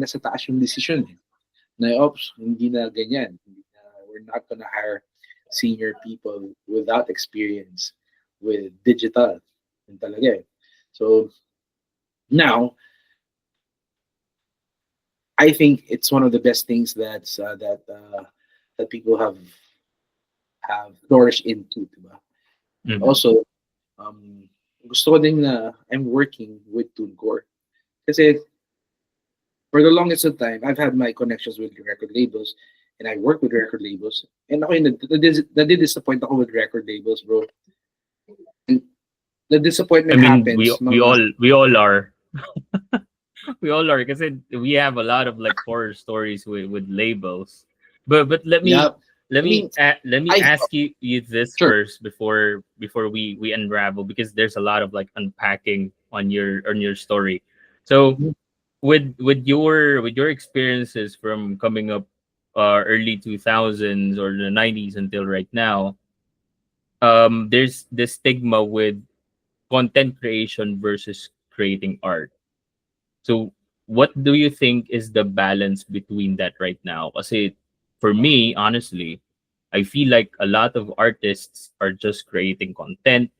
sa taas yung decision. Na, oops, hindi na ganyan. We're not gonna hire senior people without experience with digital. Yun talaga eh. So, now, I think it's one of the best things that people have flourished into, diba? Also, gusto ko din na I'm working with TuneCore. Kasi for the longest of time, I've had my connections with record labels, and I work with record labels. And ako yung nadidisappoint ako with record labels, bro. And the disappointment happens. we all are. We all are kasi we have a lot of like horror stories with labels. But let me ask you this first before we unravel, because there's a lot of like unpacking on your story. So with your experiences from coming up early 2000s or the 90s until right now, there's this stigma with content creation versus creating art. So what do you think is the balance between that right now? Kasi for me, honestly, I feel like a lot of artists are just creating content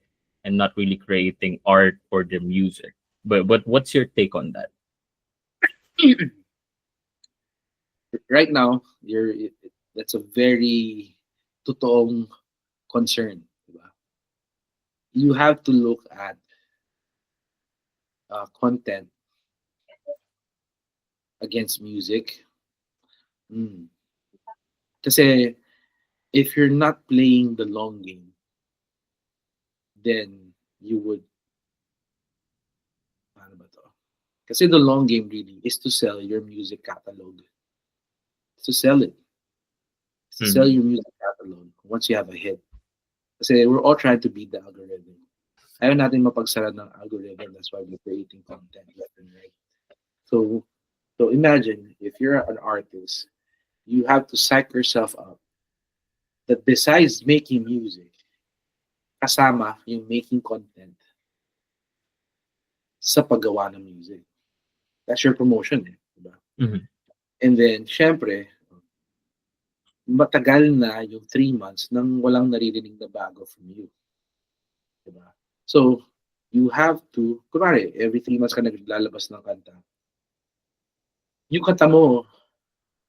and not really creating art or their music. But what's your take on that? Right now, that's a very totoong concern. Diba? You have to look at content against music. Kasi if you're not playing the long game, then you would, paano ba to? Kasi the long game really is to sell your music catalog. It's to sell it. It's to sell your music catalog once you have a hit. Kasi we're all trying to beat the algorithm. Ayaw natin mapagsara ng algorithm. That's why we're creating content left and right. So imagine if you're an artist, you have to psych yourself up that besides making music, kasama yung making content sa paggawa ng music. That's your promotion eh. Diba? And then, syempre, matagal na yung 3 months nang walang naririnig na bago from you. Diba? So, you have to, kunwari, every 3 months ka naglalabas ng kanta. Yung kanta mo,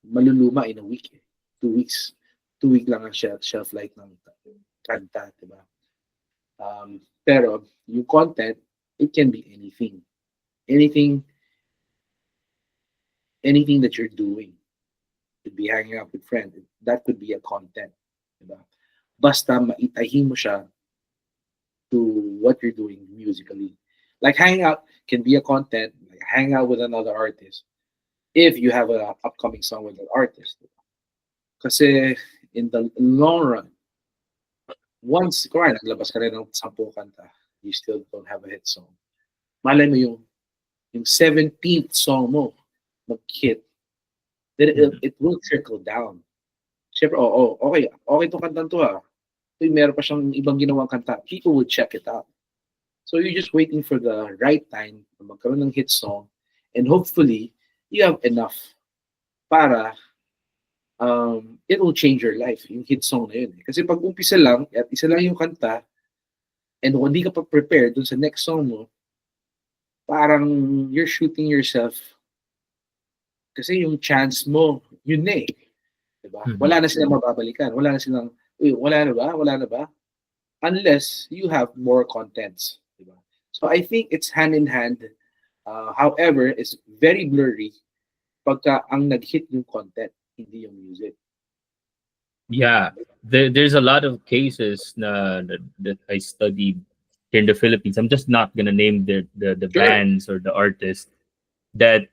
maluluma in a week eh. 2 weeks. 2 week lang ang shelf life ng kanta, diba? Pero, yung content, it can be anything. Anything that you're doing. Could be hanging out with friends. That could be a content. Diba? Basta maitahin mo siya to what you're doing musically. Like hanging out can be a content, like hang out with another artist if you have an upcoming song with that artist. Kasi in the long run, once, kung naglabas ka rin ng 10 kanta, you still don't have a hit song. Malay mo yung 17th song mo mag-hit, then it will trickle down. Siyempre, okay itong kantang to ha. Meron pa siyang ibang ginawang kanta. People will check it out. So you're just waiting for the right time na magkaroon ng hit song, and hopefully, you have enough para it will change your life, yung hit song na yun. Kasi pag umpisa lang, at isa lang yung kanta, and kung hindi ka pa prepared dun sa next song mo, parang you're shooting yourself. Kasi yung chance mo, yun na eh. Diba? Wala na silang mababalikan. Wala na ba? Unless you have more contents. Diba? So I think it's hand in hand. However, it's very blurry pagka ang nag-hit yung content, hindi yung music. Yeah, there's a lot of cases that I studied here in the Philippines. I'm just not gonna name the bands or the artists that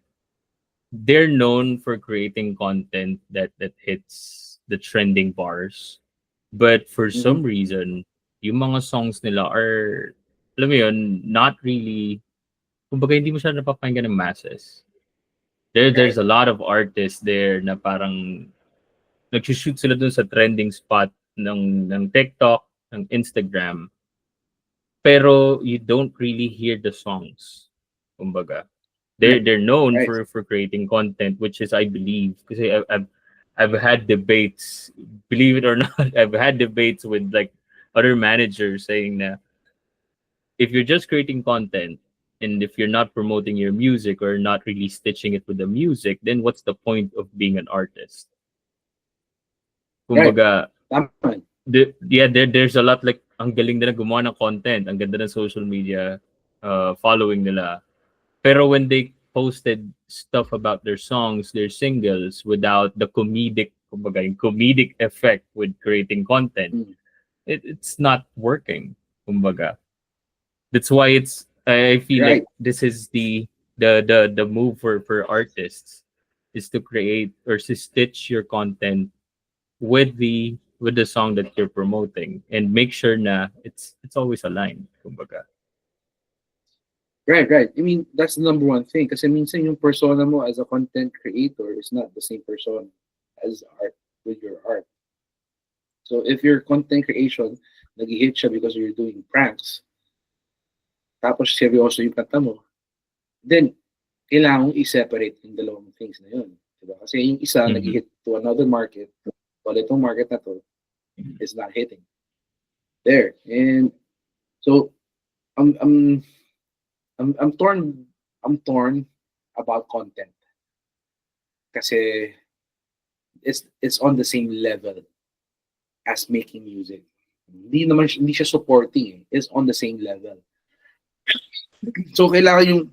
they're known for creating content that hits the trending bars, But for Mhm. some reason, yung mga songs nila are, alam mo yun, not really, kumbaga hindi mo siya napapakinggan ng masses. There's Right. a lot of artists there na parang nag-shoot sila dun sa trending spot ng TikTok, ng Instagram, pero you don't really hear the songs. Kumbaga, Right. they're known Right. for creating content, which is I believe kasi I've had debates, believe it or not, I've had debates with like other managers saying that if you're just creating content and if you're not promoting your music or not really stitching it with the music, then what's the point of being an artist? Right. Kumbaga, Tama yan. there's a lot like ang galing nila gumawa ng content, ang ganda ng social media following nila. Pero when they posted stuff about their songs, their singles, without the comedic, kumbaga, yung comedic effect with creating content, Mm. it's not working. Kumbaga. That's why it's I feel like Right. this is the move for artists is to create or to stitch your content with the song that you're promoting and make sure na it's always aligned. Kumbaga. Right, right. I mean, that's the number one thing. Kasi minsan yung persona mo as a content creator is not the same persona as art with your art. So if your content creation, nag-hit siya because you're doing pranks, tapos seryoso yung kanta mo, then kailangan mong i-separate yung dalawang things na yun. Diba? Kasi yung isa Mhm. nag-hit to another market, while itong market na to is not hitting. There. And so I'm I'm I'm torn about content kasi it's on the same level as making music. Hindi siya supporting eh. It's on the same level. So kailangan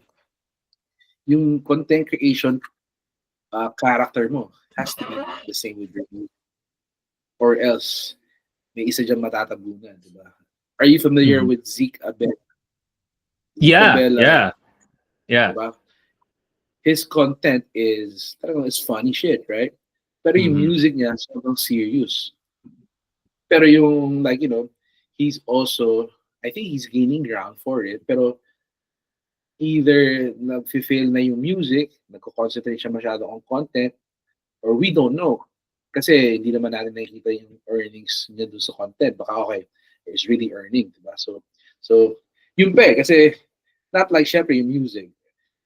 yung content creation character mo has to be the same with your music or else may isa diyan matatabunan, di ba? Are you familiar Mhm. with Zeke Abel? Zeke Yeah, Abel, yeah, di yeah. ba? His content is talagang is funny shit, right? Pero yung Mhm. music niya sobrang serious. Pero yung like, he's also I think he's gaining ground for it, pero either nag-fail na yung music, nagko-concentrate siya masyado on content, or we don't know. Kasi hindi naman natin nakikita yung earnings niya dun sa content. Baka okay, it's really earning, diba? So yun pa eh, kasi not like syempre yung music.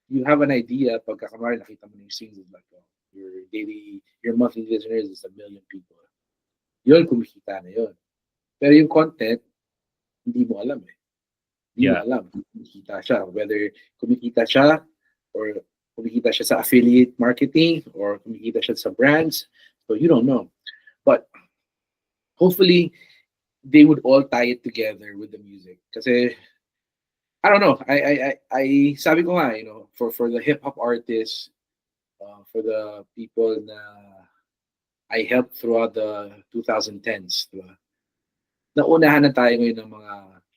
You have an idea pagka kamari nakita mo na yung singles like your monthly listeners is 1 million people. Yun, kumikita na yun. Pero yung content, hindi mo alam eh. Hindi mo Yeah. alam kung kumikita siya. Whether kumikita siya or kumikita siya sa affiliate marketing or kumikita siya sa brands. So you don't know. But hopefully, they would all tie it together with the music. Kasi, I don't know. Sabi ko nga, for the hip hop artists, for the people na I helped throughout the 2010s, diba? Naunahan na tayo ngayon ng mga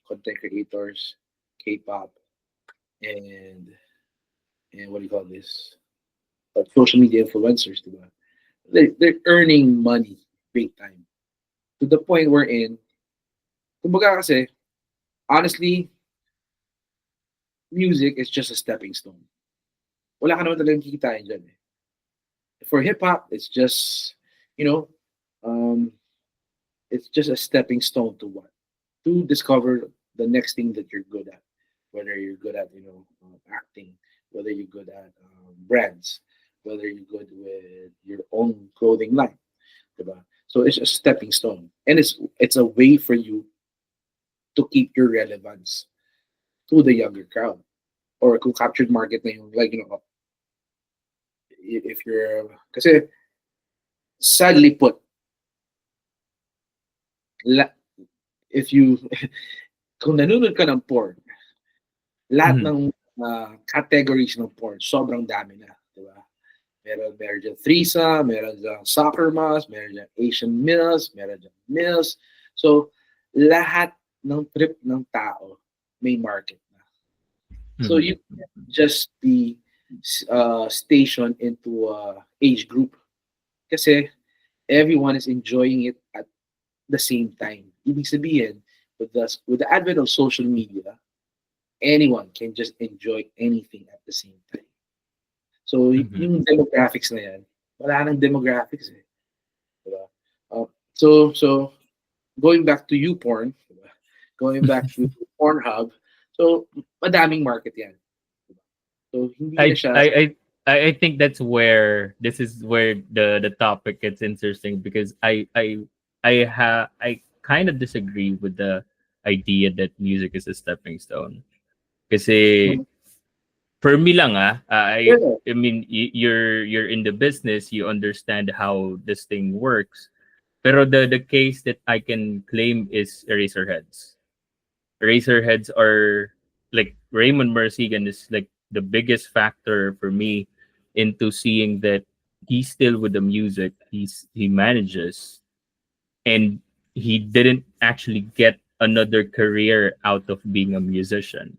content creators, K-pop, and what do you call this? Social media influencers, diba? They're earning money big time. To the point we're in, kumbaga kasi, honestly, music is just a stepping stone. Wala ka naman talagang kikitain dyan eh. For hip hop, it's just, you know, um, it's just a stepping stone to what? To discover the next thing that you're good at. Whether you're good at, acting, whether you're good at brands, whether you're good with your own clothing line. Diba? So it's a stepping stone. And it's a way for you to keep your relevance to the younger crowd. Or kung captured market na yung, like, if you're, kasi sadly put, la, if you, kung nanonood ka ng porn, lahat Mhm. ng categories ng porn, sobrang dami na. Diba? Meron dyan threesome, meron dyan soccer moms, meron dyan Asian meals, meron dyan meals. So, lahat ng trip ng tao may market na. So, you Mhm. just be stationed into a age group kasi everyone is enjoying it at the same time. Ibig sabihin, with the advent of social media, anyone can just enjoy anything at the same time. So, Mhm. yung demographics na yan, wala nang demographics eh. Diba? So, going back to YouPorn, diba? Going back to Pornhub, so, madaming market yan. Diba? So, hindi na I siya, I I I think that's where this is where the topic gets interesting because I kind of disagree with the idea that music is a stepping stone. Kasi for me lang yeah, I mean you're in the business, you understand how this thing works. Pero the case that I can claim is Eraserheads. Eraserheads are like Raymond Marsigan is like the biggest factor for me into seeing that he's still with the music. He manages and he didn't actually get another career out of being a musician.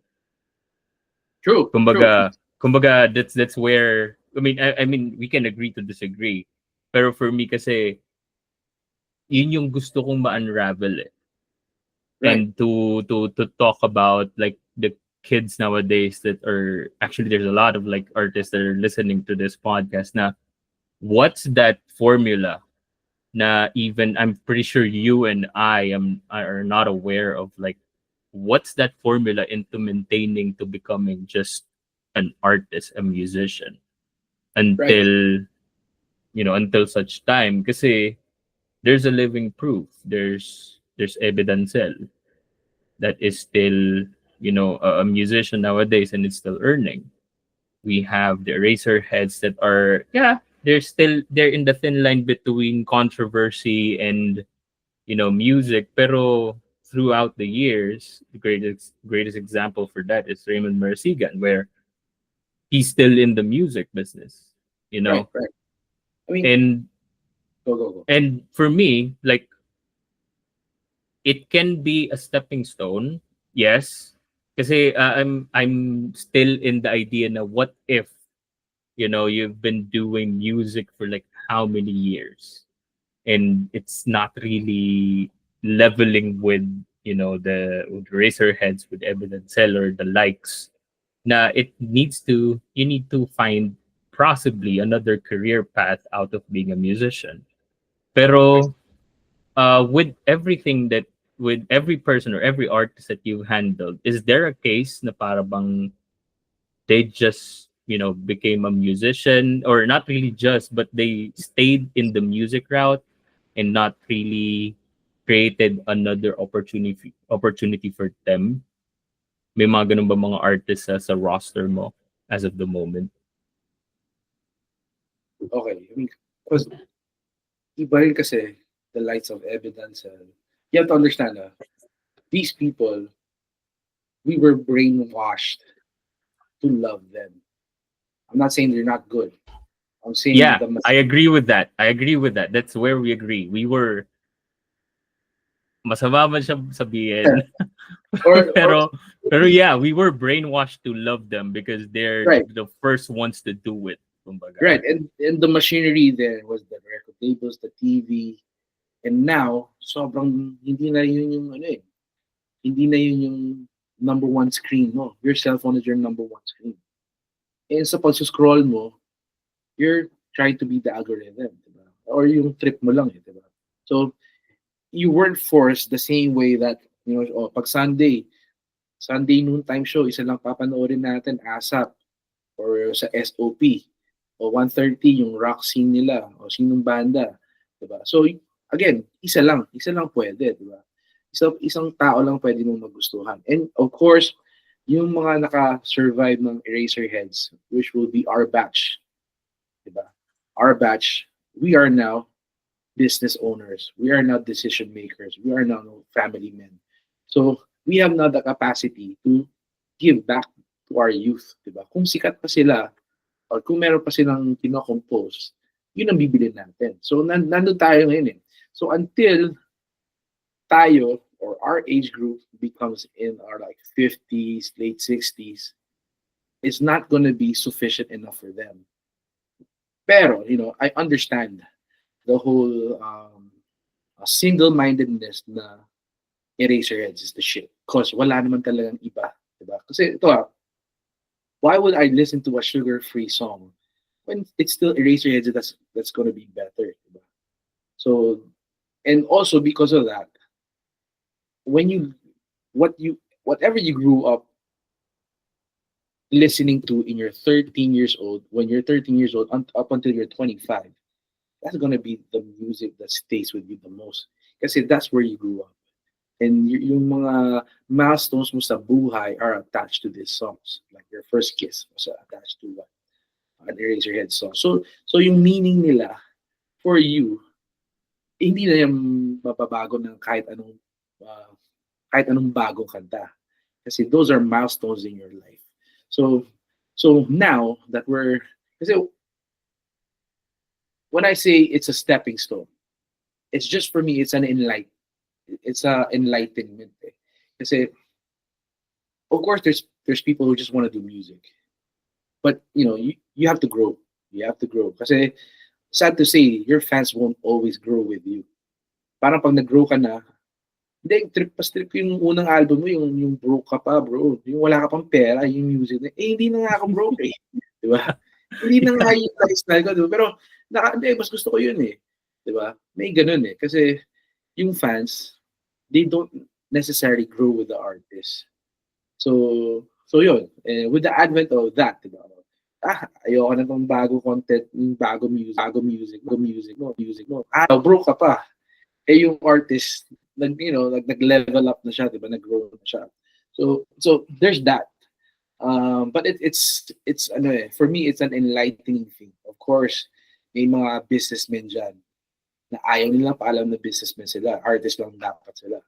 true, true. Kumbaga that's where I mean we can agree to disagree. Pero for me kasi yun yung gusto kong ma-unravel eh. Right. And to talk about like the kids nowadays that are actually there's a lot of like artists that are listening to this podcast na what's that formula na even I'm pretty sure you and I am are not aware of like what's that formula into maintaining to becoming just an artist, a musician Right. until until such time kasi there's a living proof, there's evidence that is still a musician nowadays and it's still earning. We have the eraser heads that are they're in the thin line between controversy and music, pero throughout the years the greatest example for that is Raymond Marsigan, where he's still in the music business you Right. know Right. I mean, and go, go, go. and for me like it can be a stepping stone, yes. Kasi I'm still in the idea na what if you've been doing music for like how many years and it's not really leveling with with Razorheads, with Evident Seller, the likes. Na you need to find possibly another career path out of being a musician. Pero with everything that with every person or every artist that you've handled, is there a case na para bang they just became a musician, or not really just, but they stayed in the music route and not really created another opportunity for them? May mga ganun ba mga artists sa roster mo as of the moment? Okay. I mean, because iba rin kasi the lights of evidence. You have to understand, these people, we were brainwashed to love them. I'm not saying they're not good. I'm saying Yeah, I agree with that. That's where we agree. We were masama man siya sabihin. or pero yeah, we were brainwashed to love them because they're right, the first ones to do it, kumbaga. right, and the machinery there was the record labels, the TV, and now sobrang hindi na yun yung ano eh, hindi na yun yung number one screen mo. Your cell phone is your number one screen. And sa pag-scroll mo, you're trying to beat the algorithm, diba? Or yung trip mo lang, diba? So, you weren't forced the same way that, pag Sunday noontime show, isa lang papanoorin natin, ASAP, or sa SOP, o 1:30 yung rock scene nila, o sinong banda, diba? So, again, isa lang pwede, diba? Isang tao lang pwede mong magustuhan. And of course, yung mga naka-survive ng Eraserheads, which will be our batch, diba? Our batch, we are now business owners. We are now decision makers. We are now family men. So we have now the capacity to give back to our youth, diba? Kung sikat pa sila or kung meron pa silang kino-compose, yun ang bibili natin. So nandun tayo ngayon eh. So until tayo or our age group becomes in our like 50s, late 60s, it's not going to be sufficient enough for them. Pero, I understand the whole single-mindedness na Eraserheads is the shit. Cause wala naman talagang iba. Diba? Kasi ito why would I listen to a sugar-free song when it's still Eraserheads that's gonna be better? Diba? So, and also because of that, when you whatever you grew up listening to in your 13 years old, when you're 13 years old up until you're 25, that's gonna be the music that stays with you the most. Kasi that's where you grew up. And yung mga milestones mo sa buhay are attached to these songs. Like your first kiss was attached to an Eraserhead song. So yung meaning nila for you, hindi na yan mababago ng kahit anong bagong kanta. Kasi those are milestones in your life. So now that kasi when I say it's a stepping stone, it's just for me, it's a enlightenment. Kasi of course there's people who just want to do music. But you have to grow. You have to grow. Kasi sad to say, your fans won't always grow with you. Parang pag nag-grow ka na, hindi, trip yung unang album mo, yung broke ka pa, bro. Yung wala ka pang pera, yung music na, hindi na nga ako broke eh. Di ba? Hindi na nga yung lifestyle ko, diba? Pero, hindi, mas gusto ko yun eh. Di ba? May ganun eh. Kasi, yung fans, they don't necessarily grow with the artist. So yun. With the advent of that, di ba? Ayoko na tong bago content, bago music mo. Broke ka pa. Yung artist, nag-level up na siya, di ba? Nag-grow na siya. So there's that. But it's for me, it's an enlightening thing. Of course, may mga businessmen dyan na ayaw nila paalam na businessmen sila. Artist lang dapat sila.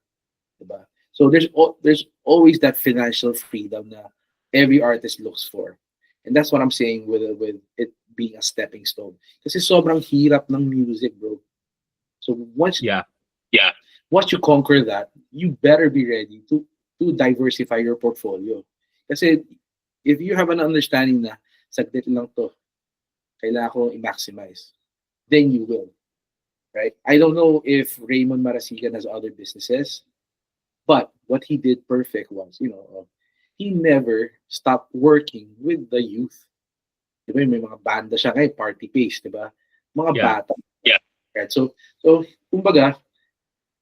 Diba? So there's always that financial freedom na every artist looks for. And that's what I'm saying with it being a stepping stone. Kasi sobrang hirap ng music, bro. So once you conquer that, you better be ready to diversify your portfolio. Kasi if you have an understanding na saglit lang to, kailangan ko i-maximize, then you will. Right? I don't know if Raymond Marasigan has other businesses, but what he did perfect was, he never stopped working with the youth. Diba, may mga banda siya ngayon, Party Pace, diba? Mga bata. Right? So kumbaga,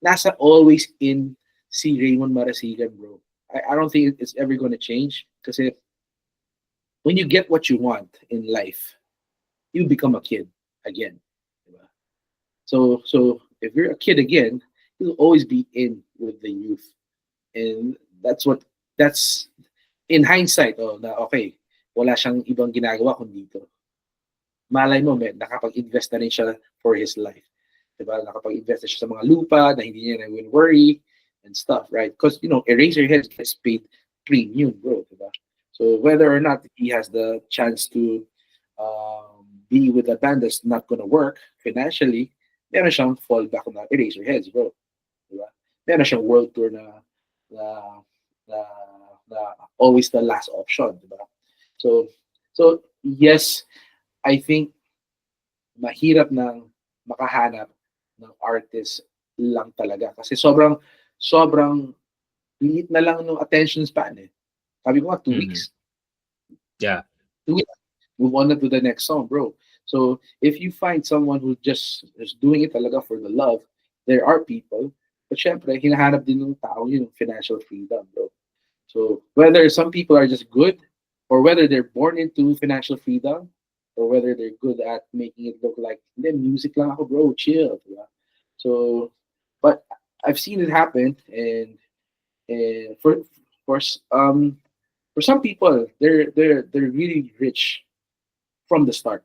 nasa always in si Raymond Marasigan, bro. I don't think it's ever going to change kasi when you get what you want in life, you become a kid again. Diba? So if you're a kid again, you'll always be in with the youth. And that's in hindsight, okay, wala siyang ibang ginagawa kundi dito. Malay mo, nakapag-invest na rin siya for his life. Diba? Nakapag-invest na siya sa mga lupa na hindi niya na worry and stuff, right? Because, Eraserheads gets paid premium, bro. Diba? So whether or not he has the chance to be with a band that's not gonna work financially, meron siyang fallback na Eraserheads, bro. Diba? Meron siyang world tour na always the last option, diba? So yes, I think mahirap nang makahanap ng artist lang talaga kasi sobrang liit na lang ng attention span eh. Sabi ko nga 2 weeks. Yeah. 2 weeks. Move on to the next song, bro. So if you find someone who just is doing it talaga for the love, there are people. But syempre, hinahanap din ng tao yung financial freedom, bro. So whether some people are just good or whether they're born into financial freedom or whether they're good at making it look like, music lang ako, bro, chill. Diba? So, but I've seen it happen and for some people, they're really rich from the start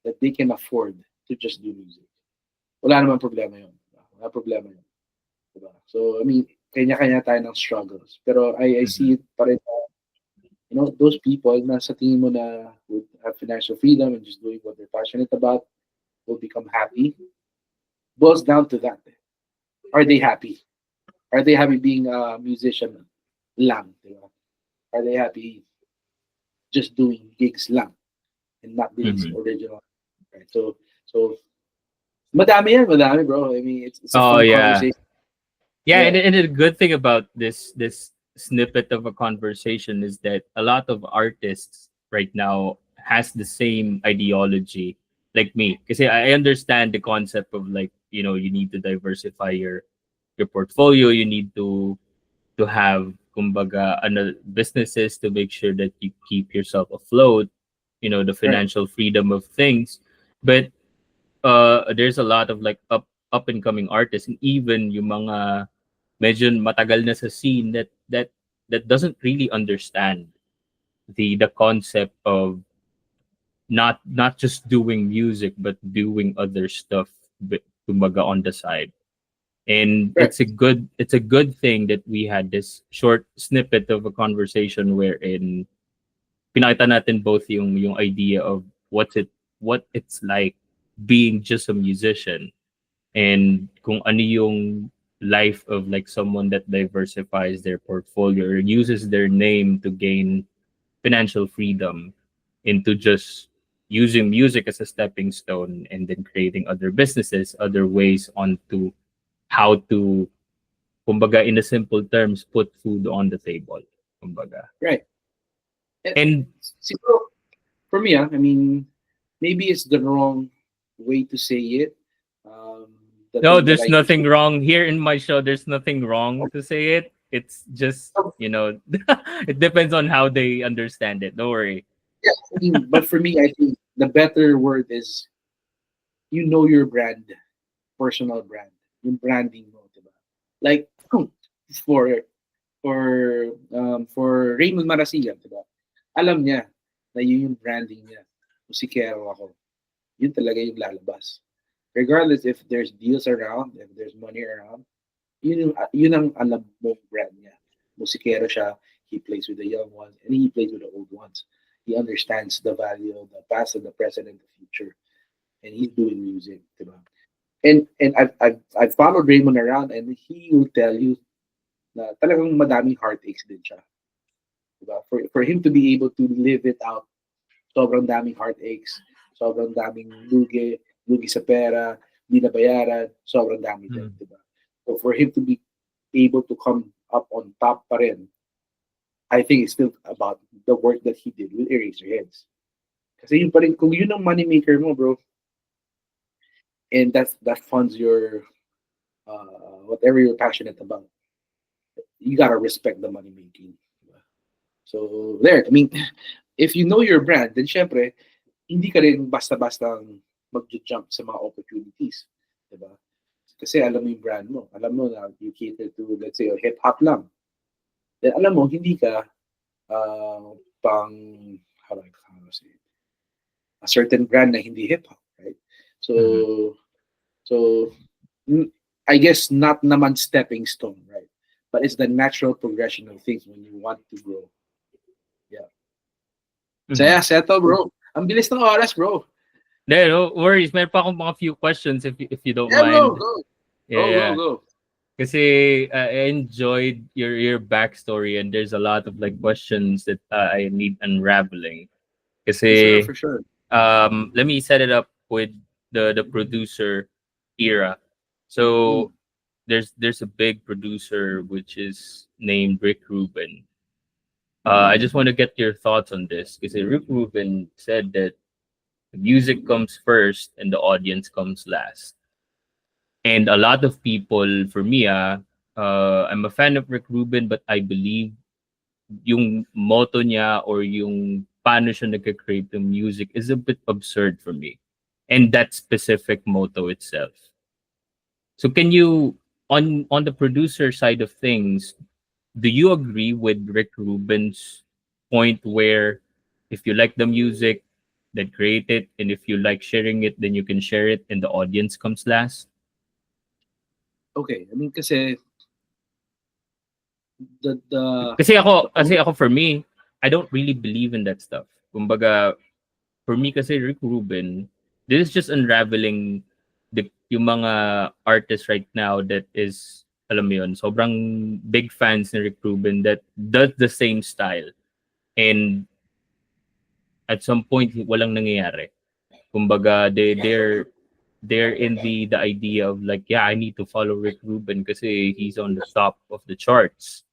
that they can afford to just do music. Wala naman problema yun. Wala problema yun. Diba? So, I mean, kanya-kanya tayo ng struggles. Pero I see it pa rin, those people na sa tingin mo na would have financial freedom and just doing what they're passionate about will become happy. Boils down to that. Are they happy? Are they happy being a musician lang? Diba? Are they happy just doing gigs lang and not being original? Right? So Madami, bro. I mean, it's a Oh fun yeah. conversation. Yeah, Yeah, and the good thing about this snippet of a conversation is that a lot of artists right now has the same ideology like me. Because I understand the concept of like, you need to diversify your portfolio, you need to have kumbaga ano, businesses to make sure that you keep yourself afloat, the right. financial freedom of things. But there's a lot of like up and coming artists, and even yung mga medyo matagal na sa scene that doesn't really understand the concept of not just doing music but doing other stuff kumbaga on the side. And Right. it's a good thing that we had this short snippet of a conversation wherein pinakita natin both yung idea of what it's like being just a musician, and kung ano yung life of like someone that diversifies their portfolio or uses their name to gain financial freedom into just using music as a stepping stone and then creating other businesses, other ways onto how to, kumbaga, in a simple terms, put food on the table, kumbaga. Right. And And see, bro, for me, I mean, maybe it's the wrong way to say it. Um, the no, thing that there's I could nothing wrong here in my show. There's nothing wrong to say it. It's just, it depends on how they understand it. Don't worry. yeah, I mean, but for me, I think the better word is your brand, personal brand, yung branding mo, diba? Like for for Raymond Marasigan, diba? Alam niya na yun yung branding niya. Musikero ako. Yun talaga yung lalabas. Regardless if there's deals around, if there's money around, yun ang alam mo brand niya. Musikero siya, he plays with the young ones, and he plays with the old ones. He understands the value of the past and the present and the future. And he's doing music, diba? And I've followed Raymond around, and he will tell you na talagang madaming heartaches din siya. Diba? For him to be able to live it out, sobrang daming heartaches, sobrang daming lugi sa pera, di nabayaran, sobrang dami din, Mm. diba? So for him to be able to come up on top pa rin, I think it's still about the work that he did with Eraserheads. Kasi yun pa rin, kung yun ang moneymaker mo, bro, and that funds your whatever you're passionate about, you gotta respect the money making. Diba? So there, I mean, if you know your brand, then syempre, hindi ka rin basta-basta mag-jump sa mga opportunities. Diba? Kasi alam mo yung brand mo. Alam mo na you cater to, let's say, hip-hop lang. Then alam mo, hindi ka pang, how do I say it? A certain brand na hindi hip-hop, right? So, Mhm. so I guess not naman stepping stone, right? But it's the natural progression of things when you want to grow. Yeah. Mhm. Saya, seto, bro. Ang bilis ng oras, bro. No worries. Meron pa akong mga few questions if you don't Yeah, bro. mind. Go. Yeah, Go, go, yeah. go. Kasi I enjoyed your backstory, and there's a lot of like questions that I need unraveling. For sure, Kasi for sure. let me set it up with the producer era. Mm. So there's a big producer which is named Rick Rubin. I just want to get your thoughts on this because Rick Rubin said that the music comes first and the audience comes last. And a lot of people, for me, I'm a fan of Rick Rubin, but I believe yung motto niya or yung paano siya nagka-create ng music is a bit absurd for me. And that specific motto itself. So can you, on the producer side of things, do you agree with Rick Rubin's point where if you like the music, then create it, and if you like sharing it, then you can share it, and the audience comes last? Okay, I mean, kasi the Kasi ako for me, I don't really believe in that stuff. Kumbaga, for me kasi Rick Rubin, this is just unraveling yung mga artists right now that is, alam mo yun, sobrang big fans ni Rick Rubin that does the same style. And at some point, walang nangyayari. Kumbaga, they're in the idea of like, yeah, I need to follow Rick Rubin kasi he's on the top of the charts.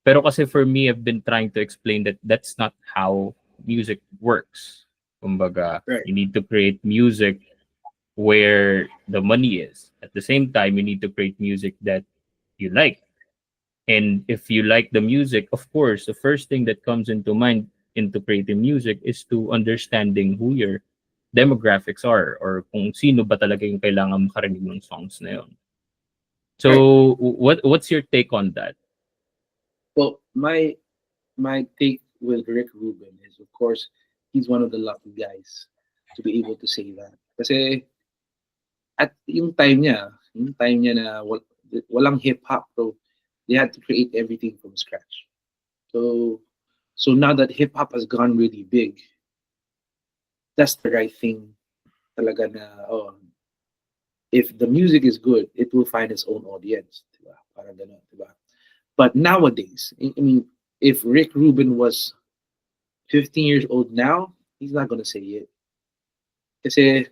Pero kasi for me, I've been trying to explain that that's not how music works. Kumbaga, Right. you need to create music where the money is. At the same time, you need to create music that you like. And if you like the music, of course, the first thing that comes into mind into creating music is to understanding who your demographics are or kung sino ba talaga yung kailangan makarinig ng songs na yun. Right. So, what's your take on that? Well, my take with Rick Rubin is, of course, he's one of the lucky guys to be able to say that. Kasi at yung time niya na walang hip hop, bro, they had to create everything from scratch. So so now that hip hop has gone really big, that's the right thing talaga na, oh, if the music is good, it will find its own audience, diba? Parang ganun, diba? But nowadays, I mean, if Rick Rubin was 15 years old now, he's not gonna say it. Kasi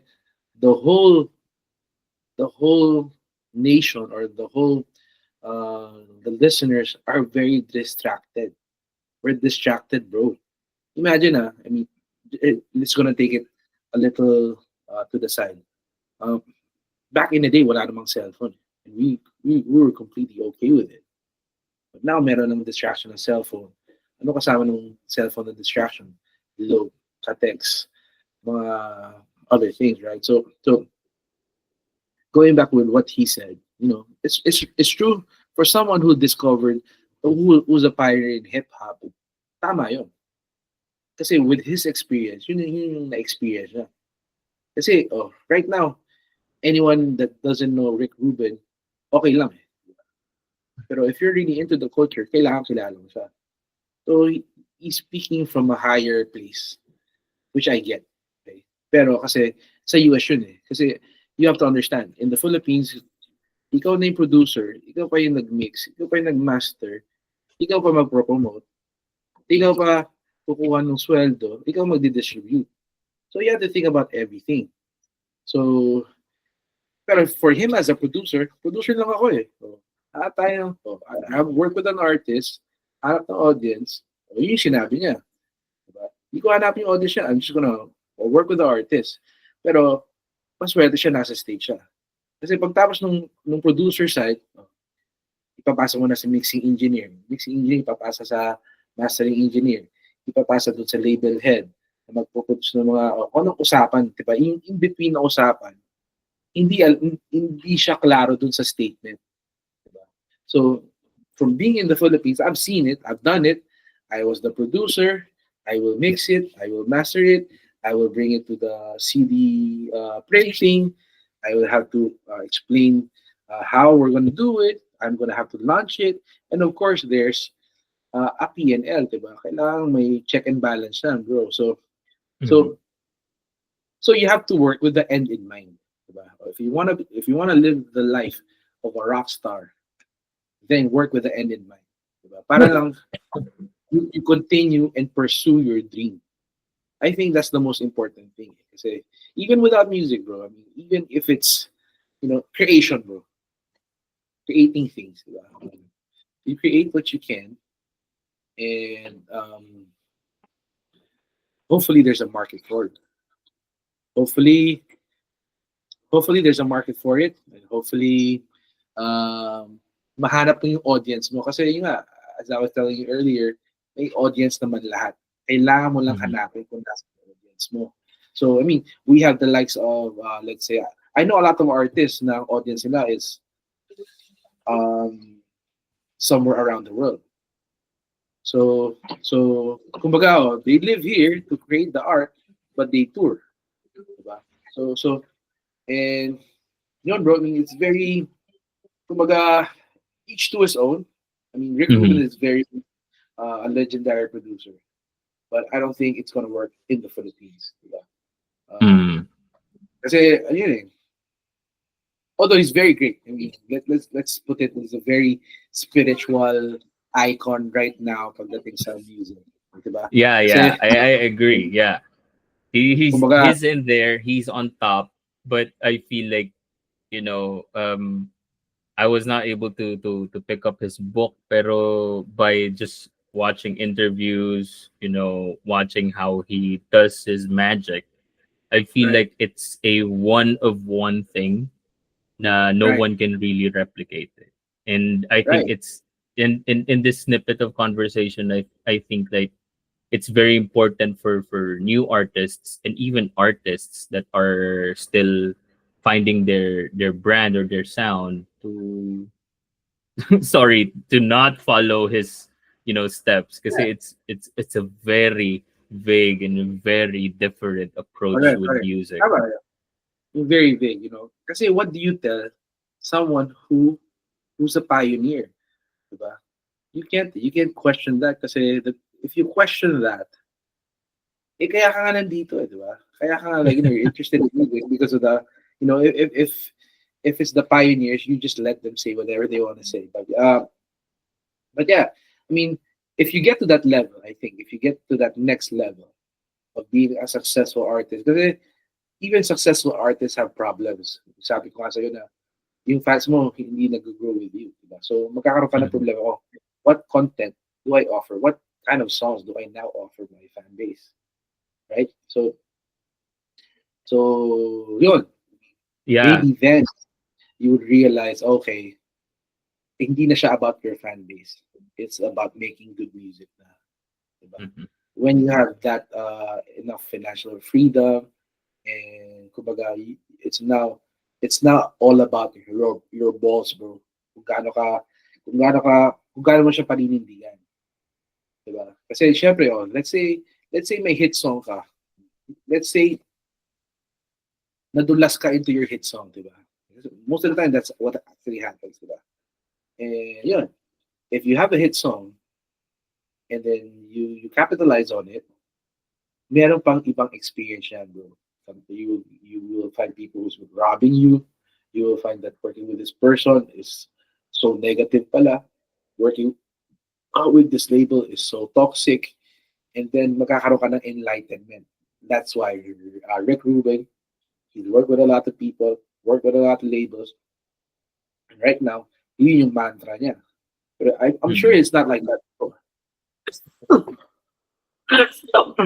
the whole the whole nation or the listeners are very distracted. We're distracted, bro. Imagine, I mean, it's gonna take it a little to the side. Um, Back in the day, wala namang cellphone. And we were completely okay with it. But now, meron ng distraction ng cellphone. Ano kasama ng cellphone na distraction? Load, ka-text, mga other things, right? So going back with what he said, it's true for someone who discovered, who's a pioneer in hip hop. Tama yun. Kasi with his experience, yun yung na-experience niya. Kasi, right now, anyone that doesn't know Rick Rubin, okay lang eh. Pero if you're really into the culture, kailangan kilala mo siya. So, he's speaking from a higher place, which I get. Okay? Pero kasi, sa US yun eh. Kasi, you have to understand, in the Philippines, ikaw na yung producer, ikaw pa yung nag-mix, ikaw pa yung nag-master, ikaw pa mag-promote, ikaw pa kukuha ng sweldo, ikaw magdi-distribute. So you have to think about everything. So, pero for him as a producer lang ako eh. So, I have worked with an artist, hanap ng audience, yun yung sinabi niya. Diba? Hindi ko hanap yung audience niya, I'm just gonna work with the artist. Pero, maswerte siya, nasa stage siya. Kasi pagtapos nung producer side, ipapasa mo na sa mixing engineer. Mixing engineer, ipapasa sa mastering engineer. Ipapasa doon sa label head na magpo-produce ng mga anong usapan, diba? In between na usapan, hindi siya klaro doon sa statement. Diba? So, from being in the Philippines, I've seen it, I've done it. I was the producer, I will mix it, I will master it, I will bring it to the CD printing, I will have to explain how we're going to do it, I'm going to have to launch it, and of course, there's a P&L, diba? Kailangan may check and balance na, bro. So you have to work with the end in mind, diba? If you wanna live the life of a rock star, then work with the end in mind, diba? Para lang you continue and pursue your dream. I think that's the most important thing. Kasi even without music, bro, I mean, even if it's creation, bro, creating things, diba? You create what you can. And hopefully there's a market for it. Hopefully there's a market for it, and hopefully mahanap mo yung audience mo. Kasi yun nga, as I was telling you earlier, may audience naman lahat. Kailangan mo lang hanapin kung nasa audience mo. So I mean, we have the likes of let's say, I know a lot of artists na audience nila is somewhere around the world. So kumbaga, they live here to create the art, but they tour. Diba? So and bro, I mean, it's very, kumbaga, each to his own. I mean, Rick Rubin is very a legendary producer, but I don't think it's gonna work in the Philippines. Diba? Kasi ayun eh. Although he's very great. I mean, let's put it as a very spiritual icon right now pagdating sa music. Diba? Yeah, Kasi, I agree. Yeah. He's kumbaga, in there, he's on top, but I feel like, I was not able to pick up his book, pero by just watching interviews, watching how he does his magic, I feel Right, like it's a one of one thing na no right, one can really replicate it. And I think right. it's in this snippet of conversation, I think like it's very important for new artists and even artists that are still finding their brand or their sound to sorry, to not follow his steps, because Yeah, it's a very vague and very different approach correct, with correct. music. Tama, very vague, Kasi what do you tell someone who's a pioneer, diba? You can't question that kasi if you question that, kaya ka nga nandito, diba? Kaya ka nga, like, you're interested in music because of the, if it's the pioneers, you just let them say whatever they want to say. But yeah, I mean, if you get to that level, I think if you get to that next level of being a successful artist, kasi even successful artists have problems. Sabi ko nga sa'yo na yung fans mo hindi nag-grow with you, diba? So magkakaroon ka ng Mhm. problema. Oh, what content do I offer? What kind of songs do I now offer my fan base? Right? So yun, Yeah. maybe then you would realize, okay, hindi na siya about your fan base. It's about making good music na, diba? Mhm. When you have that enough financial freedom and kumbaga, it's now all about your balls, bro. Kung gaano ka kung gaano mo siya paninindigan, 'di ba? Kasi syempre, let's say may hit song ka. Let's say nadulas ka into your hit song, 'di ba? Most of the time that's what actually happens, 'di ba? And yun, if you have a hit song and then you capitalize on it, meron pang ibang experience yan, bro. You will find people who's robbing you. You will find that working with this person is so negative pala. Working with this label is so toxic. And then magkakaroon ka ng enlightenment. That's why Rick Rubin, he's worked with a lot of people, worked with a lot of labels. And right now, yun yung mantra niya. But I'm sure Mhm. it's not like that before.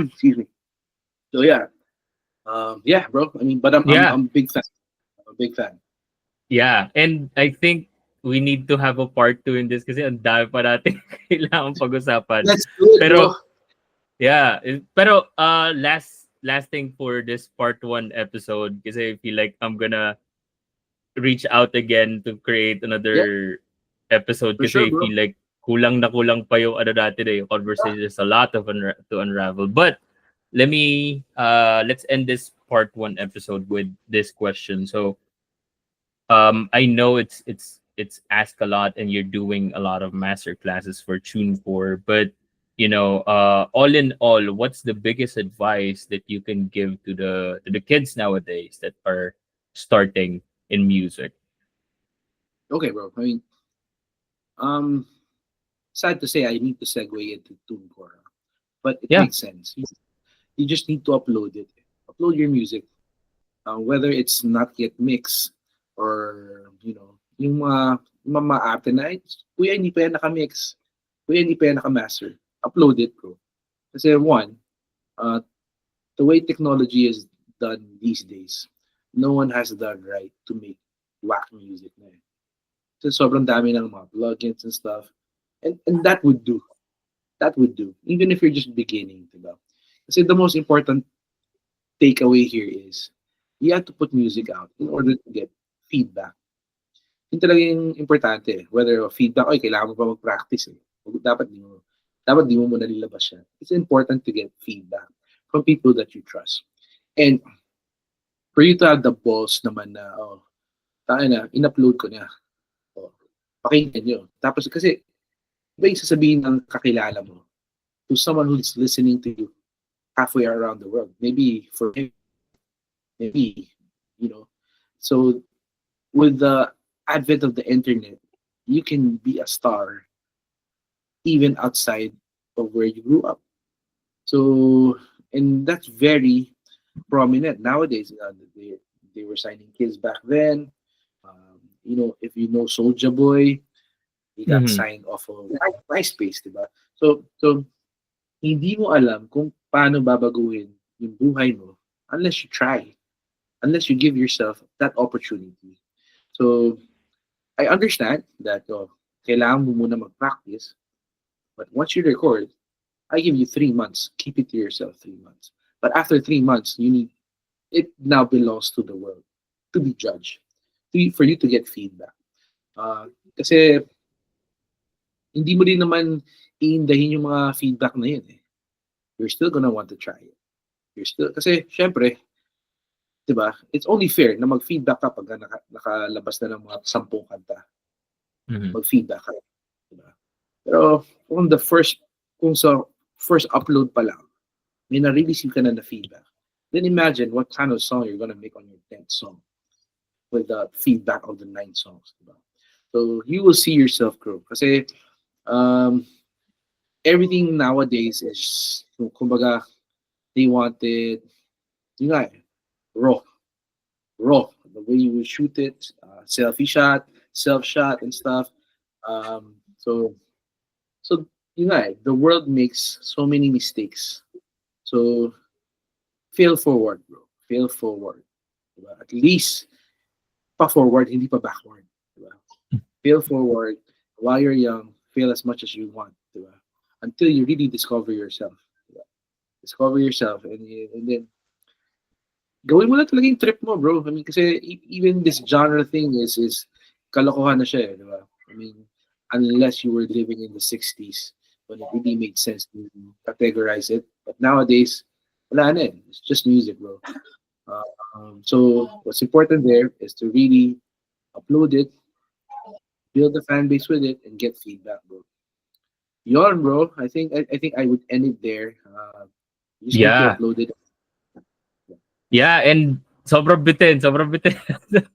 Excuse me. So yeah, yeah, bro. I mean, but Yeah. I'm a big fan. I'm a big fan. Yeah, and I think we need to have a part 2 in this kasi ang dami pa natin kailangan pag-usapan. Let's do it, bro. Pero yeah, pero last thing for this part 1 episode, kasi I feel like I'm gonna reach out again to create Yeah, another episode, for sure, kasi I bro. feel like kulang na kulang pa yung ano natin yung conversation. There's a lot of to unravel. But let's end this part 1 episode with this question. So I know it's asked a lot, and you're doing a lot of master classes for Tune 4, but all in all, what's the biggest advice that you can give to the kids nowadays that are starting in music? Okay, bro. I mean, um, sad to say, I need to segue into TuneCore, but it Yeah. makes sense. You just need to upload it. Upload your music, whether it's not yet mixed or yung mga ate na, "Ay, kuya, hindi pa yan naka-mix. Kuya, hindi pa yan naka-master." Upload it, bro. Kasi one, uh, the way technology is done these days, no one has the right to make whack music na eh. Kasi sobrang dami ng mga plugins and stuff. And that would do. That would do. Even if you're just beginning, diba? Kasi the most important takeaway here is you have to put music out in order to get feedback. Yun talaga yung importante. Whether feedback, ay, kailangan mo pa mag-practice eh. Dapat di mo muna nilabas yan. It's important to get feedback from people that you trust. And for you to have the balls naman na, oh, tayo na, in-upload ko na. Oh, pakinggan nyo. Tapos kasi, iba yung sasabihin ng kakilala mo to someone who's listening to you halfway around the world. Maybe for him, maybe, you know. So with the advent of the internet, you can be a star even outside of where you grew up. So, and that's very prominent nowadays. they were signing kids back then. If you know Soulja Boy, he got Mhm. signed off of MySpace, diba? So hindi mo alam kung paano babaguhin yung buhay mo unless you try, unless you give yourself that opportunity. So I understand that kailangan mo muna mag-practice, but once you record, I give you 3 months. Keep it to yourself 3 months. But after 3 months, it now belongs to the world to be judged, for you to get feedback. Kasi hindi mo din naman iindahin yung mga feedback na yun eh. You're still gonna want to try it. Kasi syempre, di ba, it's only fair na mag-feedback ka pag nakalabas na ng mga 10 kanta. Mhm. Mag-feedback ka. Diba? Pero kung sa first upload pa lang, may na-receive ka na feedback. Then imagine what kind of song you're gonna make on your 10th song with the feedback of the 9 songs. Diba? So you will see yourself grow. Kasi um, everything nowadays is, kumbaga, they wanted, yun nga eh, raw. Raw. The way you would shoot it, selfie shot, self shot, and stuff. So yun nga eh, the world makes so many mistakes. So fail forward, bro. Fail forward. Diba? At least pa forward, hindi pa backward. Diba? Fail forward while you're young. Fail as much as you want. Diba? Until you really discover yourself. Diba? Discover yourself, and then gawin mo na talaga yung trip mo, bro. I mean, kasi even this genre thing is kalokohan na siya, di ba? I mean, unless you were living in the 60s when it really made sense to categorize it. But nowadays, wala na eh. It's just music, bro. So what's important there is to really upload it, build a fan base with it, and get feedback, bro. Yon, bro. I think I would end it there. You just need to Yeah. upload it. Yeah, and sobrang bitin, sobrang bitin.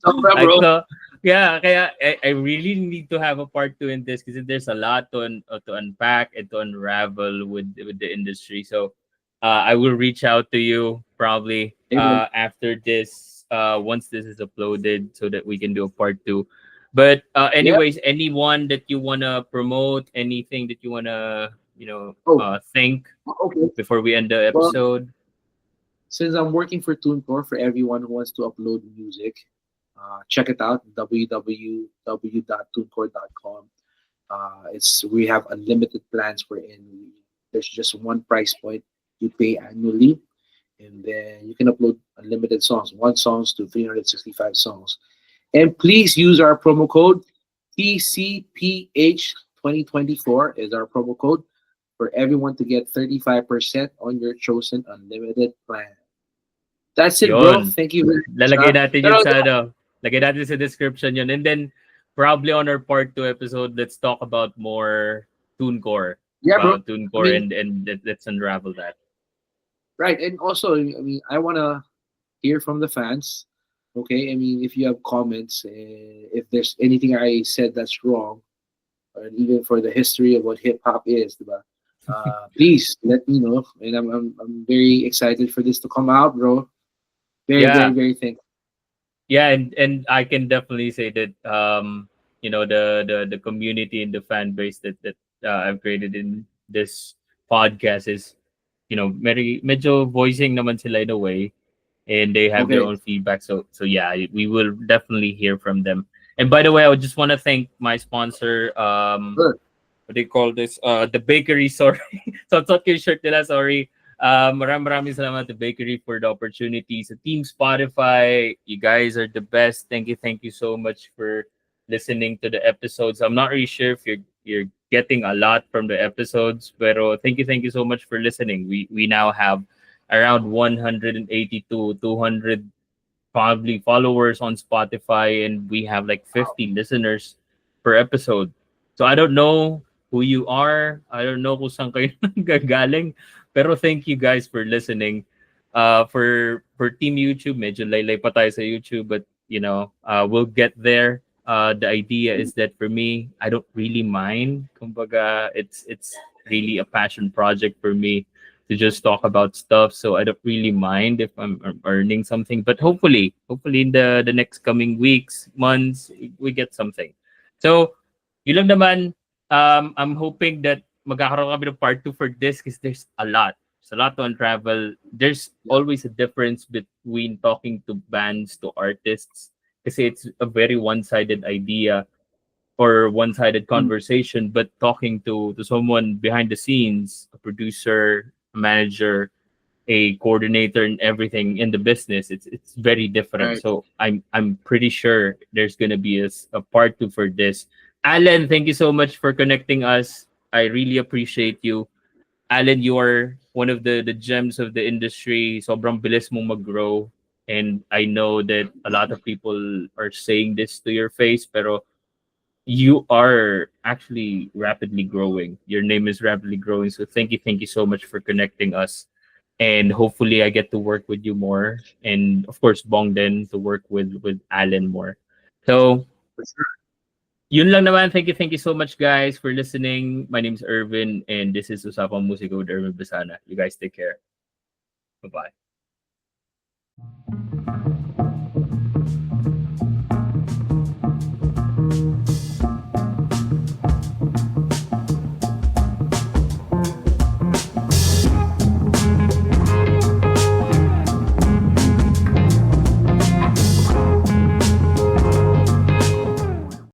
Sobra, I bro. thought, yeah, kaya I really need to have a part two in this because there's a lot to unpack and to unravel with the industry. So I will reach out to you probably Amen. after this, once this is uploaded, so that we can do a part two. But Yeah. anyways, anyone that you wanna promote, anything that you wanna Oh, think okay. before we end the Well, episode? since I'm working for TuneCore, for everyone who wants to upload music, check it out, www.tunecore.com. We have unlimited plans wherein there's just one price point you pay annually, and then you can upload unlimited songs, one songs to 365 songs. And please use our promo code TCPH 2024 is our promo code for everyone to get 35% on your chosen unlimited plan. That's it, bro. Yon. Thank you very much. Lalagay natin Pero yun sa lagay natin sa description yun. And then probably on our part 2 episode, let's talk about more TuneCore. yeah, bro. About I TuneCore mean, and let's unravel that. right. And also, I mean, I want to hear from the fans. Okay. I mean, if you have comments, if there's anything I said that's wrong, or even for the history of what hip hop is, diba? Please let me know. And I'm very excited for this to come out, bro. Very, very, Yeah. very thankful. Yeah, and I can definitely say that the community and the fan base that I've created in this podcast is medyo voicing naman sila in a way, and they have their Okay. own feedback. So yeah, we will definitely hear from them. And by the way, I would just want to thank my sponsor. Good. What do you call this? The bakery. Sorry, so it's not yung shirt nila. Sorry. Maraming salamat to bakery for the opportunity. So Team Spotify, you guys are the best. Thank you so much for listening to the episodes. I'm not really sure if you're getting a lot from the episodes, pero thank you so much for listening. We now have around 182, 200 probably followers on Spotify, and we have like 50 listeners per episode. So I don't know who you are. I don't know kung saan kayo nanggagaling. Pero thank you guys for listening. For Team YouTube, medyo laylay pa tayo sa YouTube, but we'll get there. The idea is that for me, I don't really mind. Kumbaga, it's really a passion project for me. to just talk about stuff. So I don't really mind if I'm earning something. But hopefully in the next coming weeks, months, we get something. So yun lang naman. I'm hoping that magkakaroon kami ng part 2 for this because there's a lot. There's a lot to unravel. There's Yeah. always a difference between talking to bands, to artists, kasi it's a very one-sided idea or one-sided Mm. conversation, but talking to someone behind the scenes, a producer, a manager, a coordinator, and everything in the business, it's very different. Right. So I'm pretty sure there's gonna be a part 2 for this. Alan, thank you so much for connecting us. I really appreciate you. Alan, you are one of the gems of the industry. Sobrang bilis mong mag-grow. And I know that a lot of people are saying this to your face, pero you are actually rapidly growing. Your name is rapidly growing. So thank you so much for connecting us. And hopefully I get to work with you more. And of course, Bong then to work with Alan more. So For sure. yun lang naman. Thank you so much guys for listening. My name is Irvin and this is Usapang Musika with Irvin Besana. You guys take care. Bye-bye.